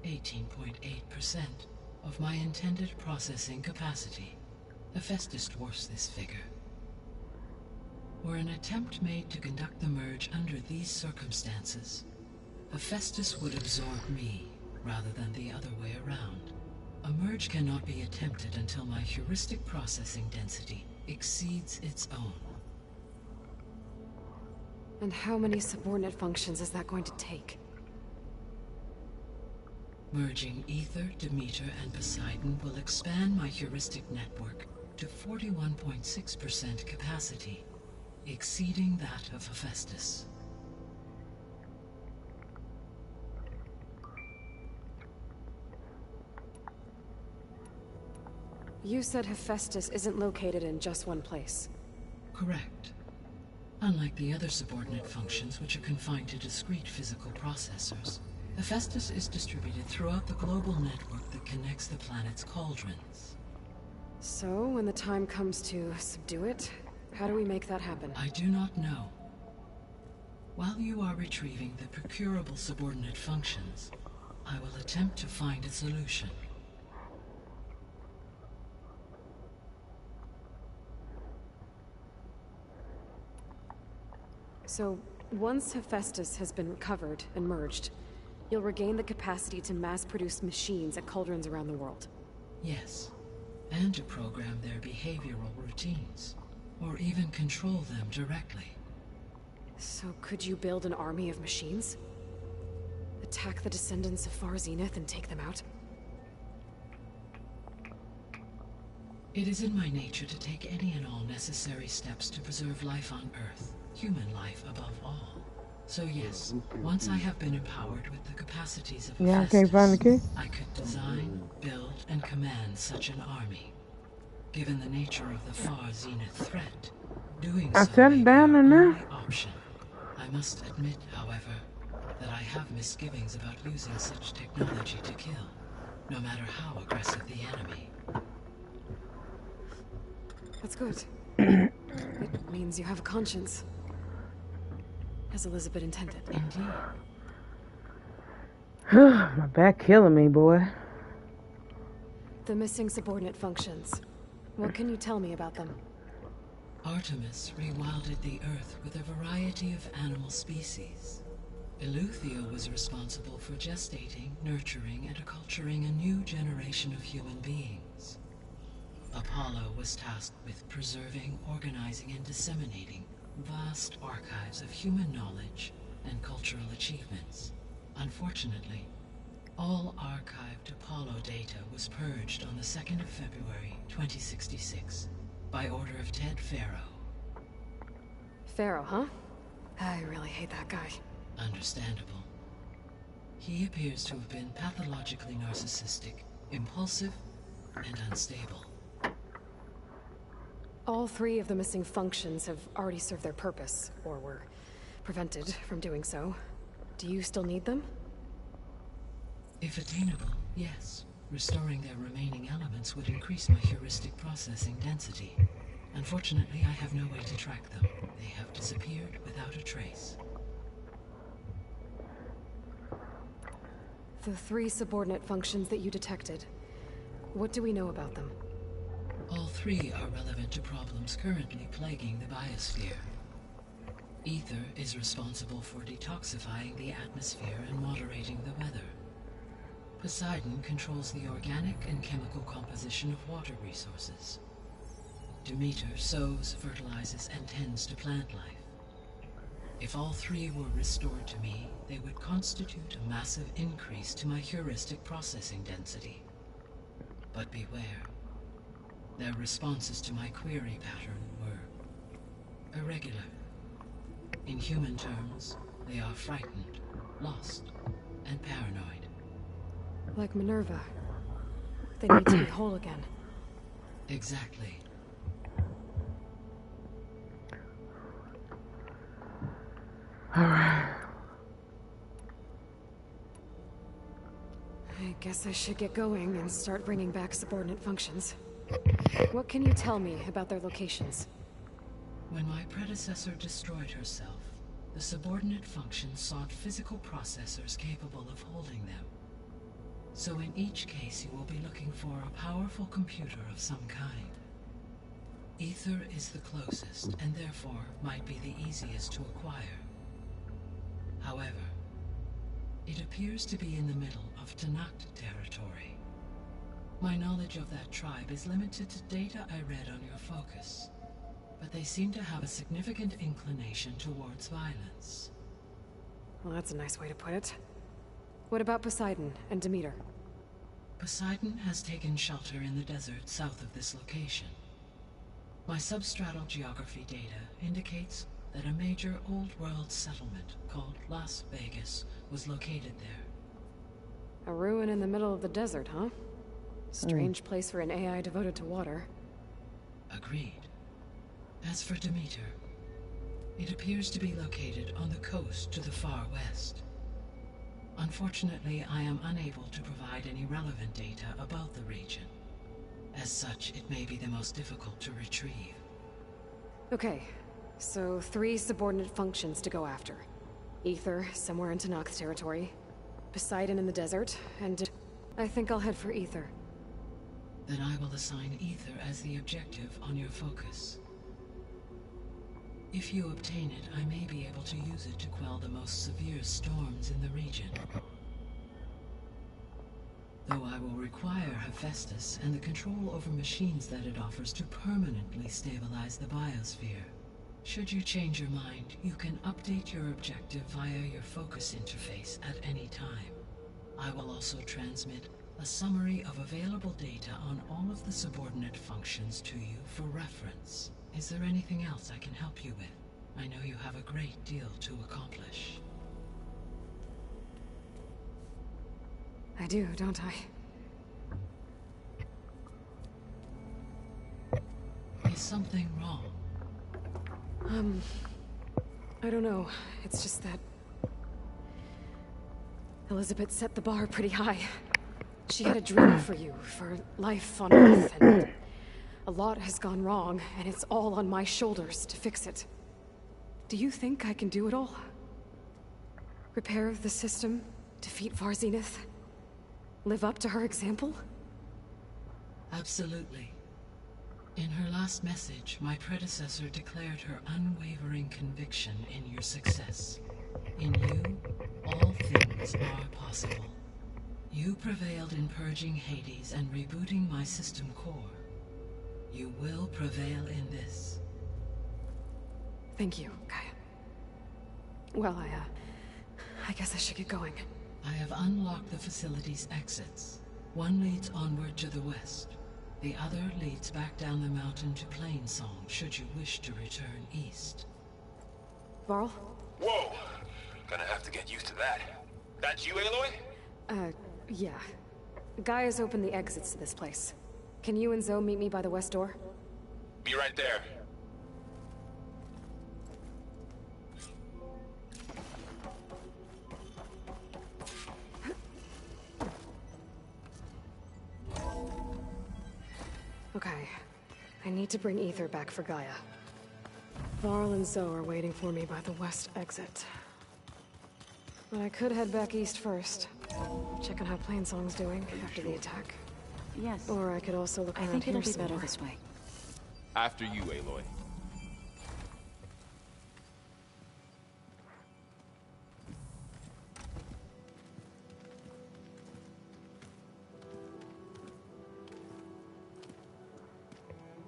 18.8%, of my intended processing capacity. Hephaestus dwarfs this figure. Were an attempt made to conduct the merge under these circumstances, Hephaestus would absorb me, rather than the other way around. A merge cannot be attempted until my heuristic processing density exceeds its own. And how many subordinate functions is that going to take? Merging Ether, Demeter, and Poseidon will expand my heuristic network to 41.6% capacity, exceeding that of Hephaestus. You said Hephaestus isn't located in just one place. Correct. Unlike the other subordinate functions, which are confined to discrete physical processors, Hephaestus is distributed throughout the global network that connects the planet's cauldrons. So, when the time comes to subdue it, how do we make that happen? I do not know. While you are retrieving the procurable subordinate functions, I will attempt to find a solution. So, once Hephaestus has been recovered and merged, you'll regain the capacity to mass-produce machines at cauldrons around the world. Yes, and to program their behavioral routines, or even control them directly. So could you build an army of machines? Attack the descendants of Far Zenith and take them out? It is in my nature to take any and all necessary steps to preserve life on Earth, human life above all. So yes, once I have been empowered with the capacities of Yeah, I Hephaestus, can't find the key. I could design, build, and command such an army. Given the nature of the Far Zenith threat, doing I so set may it be down our in there. only option. I must admit, however, that I have misgivings about using such technology to kill, no matter how aggressive the enemy. That's good. It means you have a conscience. As Elizabeth intended. Indeed. My back killing me, boy. The missing subordinate functions. What can you tell me about them? Artemis rewilded the Earth with a variety of animal species. Eleuthia was responsible for gestating, nurturing, and acculturating a new generation of human beings. Apollo was tasked with preserving, organizing, and disseminating vast archives of human knowledge and cultural achievements. Unfortunately, all archived Apollo data was purged on the 2nd of February, 2066, by order of Ted Faro. Pharaoh, huh? I really hate that guy. Understandable. He appears to have been pathologically narcissistic, impulsive, and unstable. All three of the missing functions have already served their purpose, or were prevented from doing so. Do you still need them? If attainable, yes. Restoring their remaining elements would increase my heuristic processing density. Unfortunately, I have no way to track them. They have disappeared without a trace. The three subordinate functions that you detected. What do we know about them? All three are relevant to problems currently plaguing the biosphere. Ether is responsible for detoxifying the atmosphere and moderating the weather. Poseidon controls the organic and chemical composition of water resources. Demeter sows, fertilizes, and tends to plant life. If all three were restored to me, they would constitute a massive increase to my heuristic processing density. But beware. Their responses to my query pattern were irregular. In human terms, they are frightened, lost, and paranoid. Like Minerva. They need to be whole again. Exactly. Alright. I guess I should get going and start bringing back subordinate functions. What can you tell me about their locations? When my predecessor destroyed herself, the subordinate functions sought physical processors capable of holding them. So in each case you will be looking for a powerful computer of some kind. Ether is the closest, and therefore might be the easiest to acquire. However, it appears to be in the middle of Tenakth territory. My knowledge of that tribe is limited to data I read on your focus, but they seem to have a significant inclination towards violence. Well, that's a nice way to put it. What about Poseidon and Demeter? Poseidon has taken shelter in the desert south of this location. My substratal geography data indicates that a major old-world settlement called Las Vegas was located there. A ruin in the middle of the desert, huh? Strange place for an AI devoted to water. Agreed. As for Demeter, it appears to be located on the coast to the far west. Unfortunately, I am unable to provide any relevant data about the region. As such, it may be the most difficult to retrieve. Okay, so 3 subordinate functions to go after. Ether, somewhere in Tenakth territory. Poseidon in the desert, and I think I'll head for Ether. Then I will assign Ether as the objective on your focus. If you obtain it, I may be able to use it to quell the most severe storms in the region. Though I will require Hephaestus and the control over machines that it offers to permanently stabilize the biosphere. Should you change your mind, you can update your objective via your focus interface at any time. I will also transmit a summary of available data on all of the subordinate functions to you for reference. Is there anything else I can help you with? I know you have a great deal to accomplish. I do, don't I? Is something wrong? I don't know. It's just that Elizabeth set the bar pretty high. She had a dream for you, for life on Earth, and a lot has gone wrong, and it's all on my shoulders to fix it. Do you think I can do it all? Repair the system, defeat Varzenith, live up to her example? Absolutely. In her last message, my predecessor declared her unwavering conviction in your success. In you, all things are possible. You prevailed in purging Hades and rebooting my system core. You will prevail in this. Thank you, Gaia. Well, I guess I should get going. I have unlocked the facility's exits. One leads onward to the west. The other leads back down the mountain to Plainsong, should you wish to return east. Varl? Whoa! Gonna have to get used to that. That's you, Aloy? Yeah. Gaia's opened the exits to this place. Can you and Zoe meet me by the west door? Be right there. Okay. I need to bring Ether back for Gaia. Varl and Zoe are waiting for me by the west exit. But I could head back east first. Check on how Plainsong's doing after the attack. Yes. Or I could also look I around think here it'll be some better more. this way. After you, Aloy.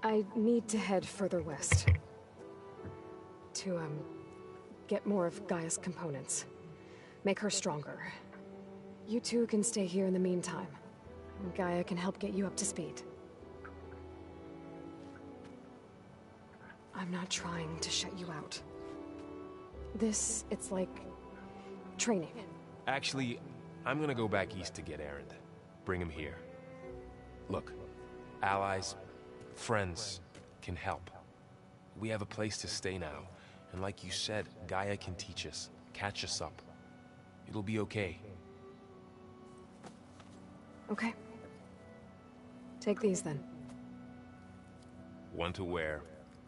I need to head further west. To, get more of Gaia's components. Make her stronger. You two can stay here in the meantime. Gaia can help get you up to speed. I'm not trying to shut you out. It's like training. Actually, I'm gonna go back east to get Erend. Bring him here. Look, allies, friends can help. We have a place to stay now, and like you said, Gaia can teach us, catch us up. It'll be okay. Okay. Take these then. One to wear,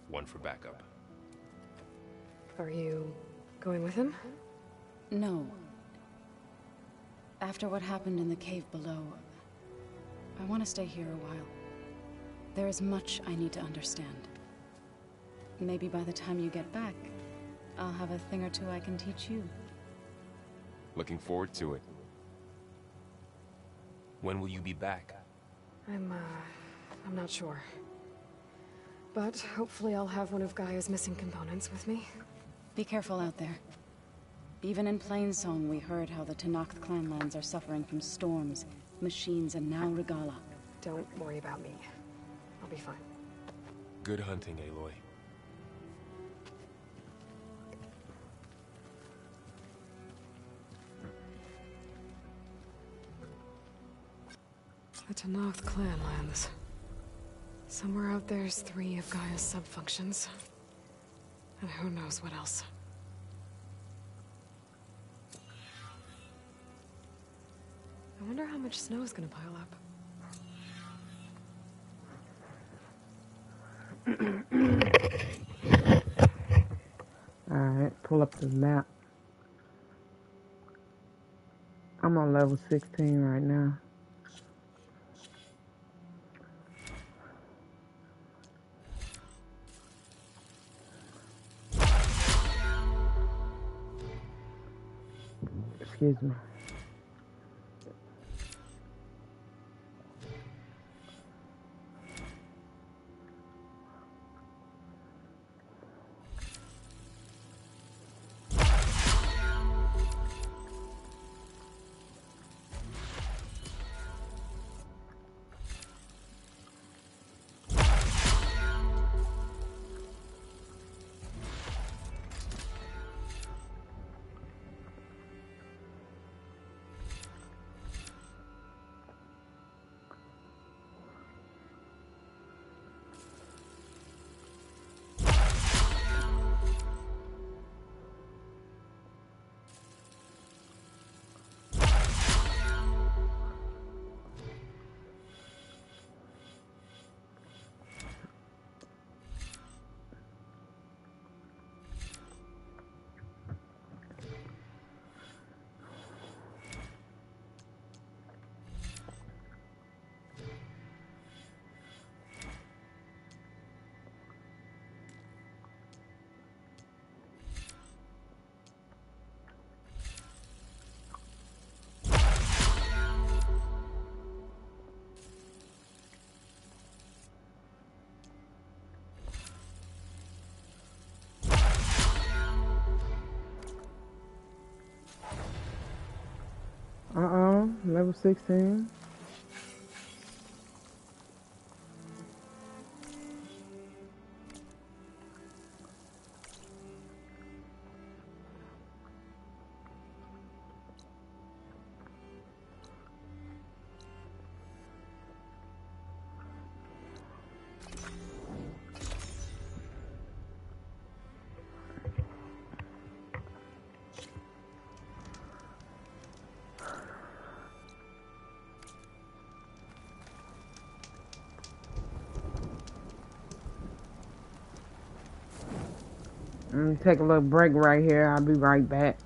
one for backup. Are you going with him? No. After what happened in the cave below, I want to stay here a while. There is much I need to understand. Maybe by the time you get back, I'll have a thing or two I can teach you. Looking forward to it. When will you be back? I'm not sure. But hopefully I'll have one of Gaia's missing components with me. Be careful out there. Even in Plainsong, we heard how the Tenakth clanlands are suffering from storms, machines, and now Regalla. Don't worry about me. I'll be fine. Good hunting, Aloy. The Tenakth clanlands. Somewhere out there's 3 of Gaia's sub-functions. And who knows what else. I wonder how much snow is gonna pile up. Alright, pull up the map. I'm on level 16 right now. Excuse me. Level 16. Take a little break right here. I'll be right back.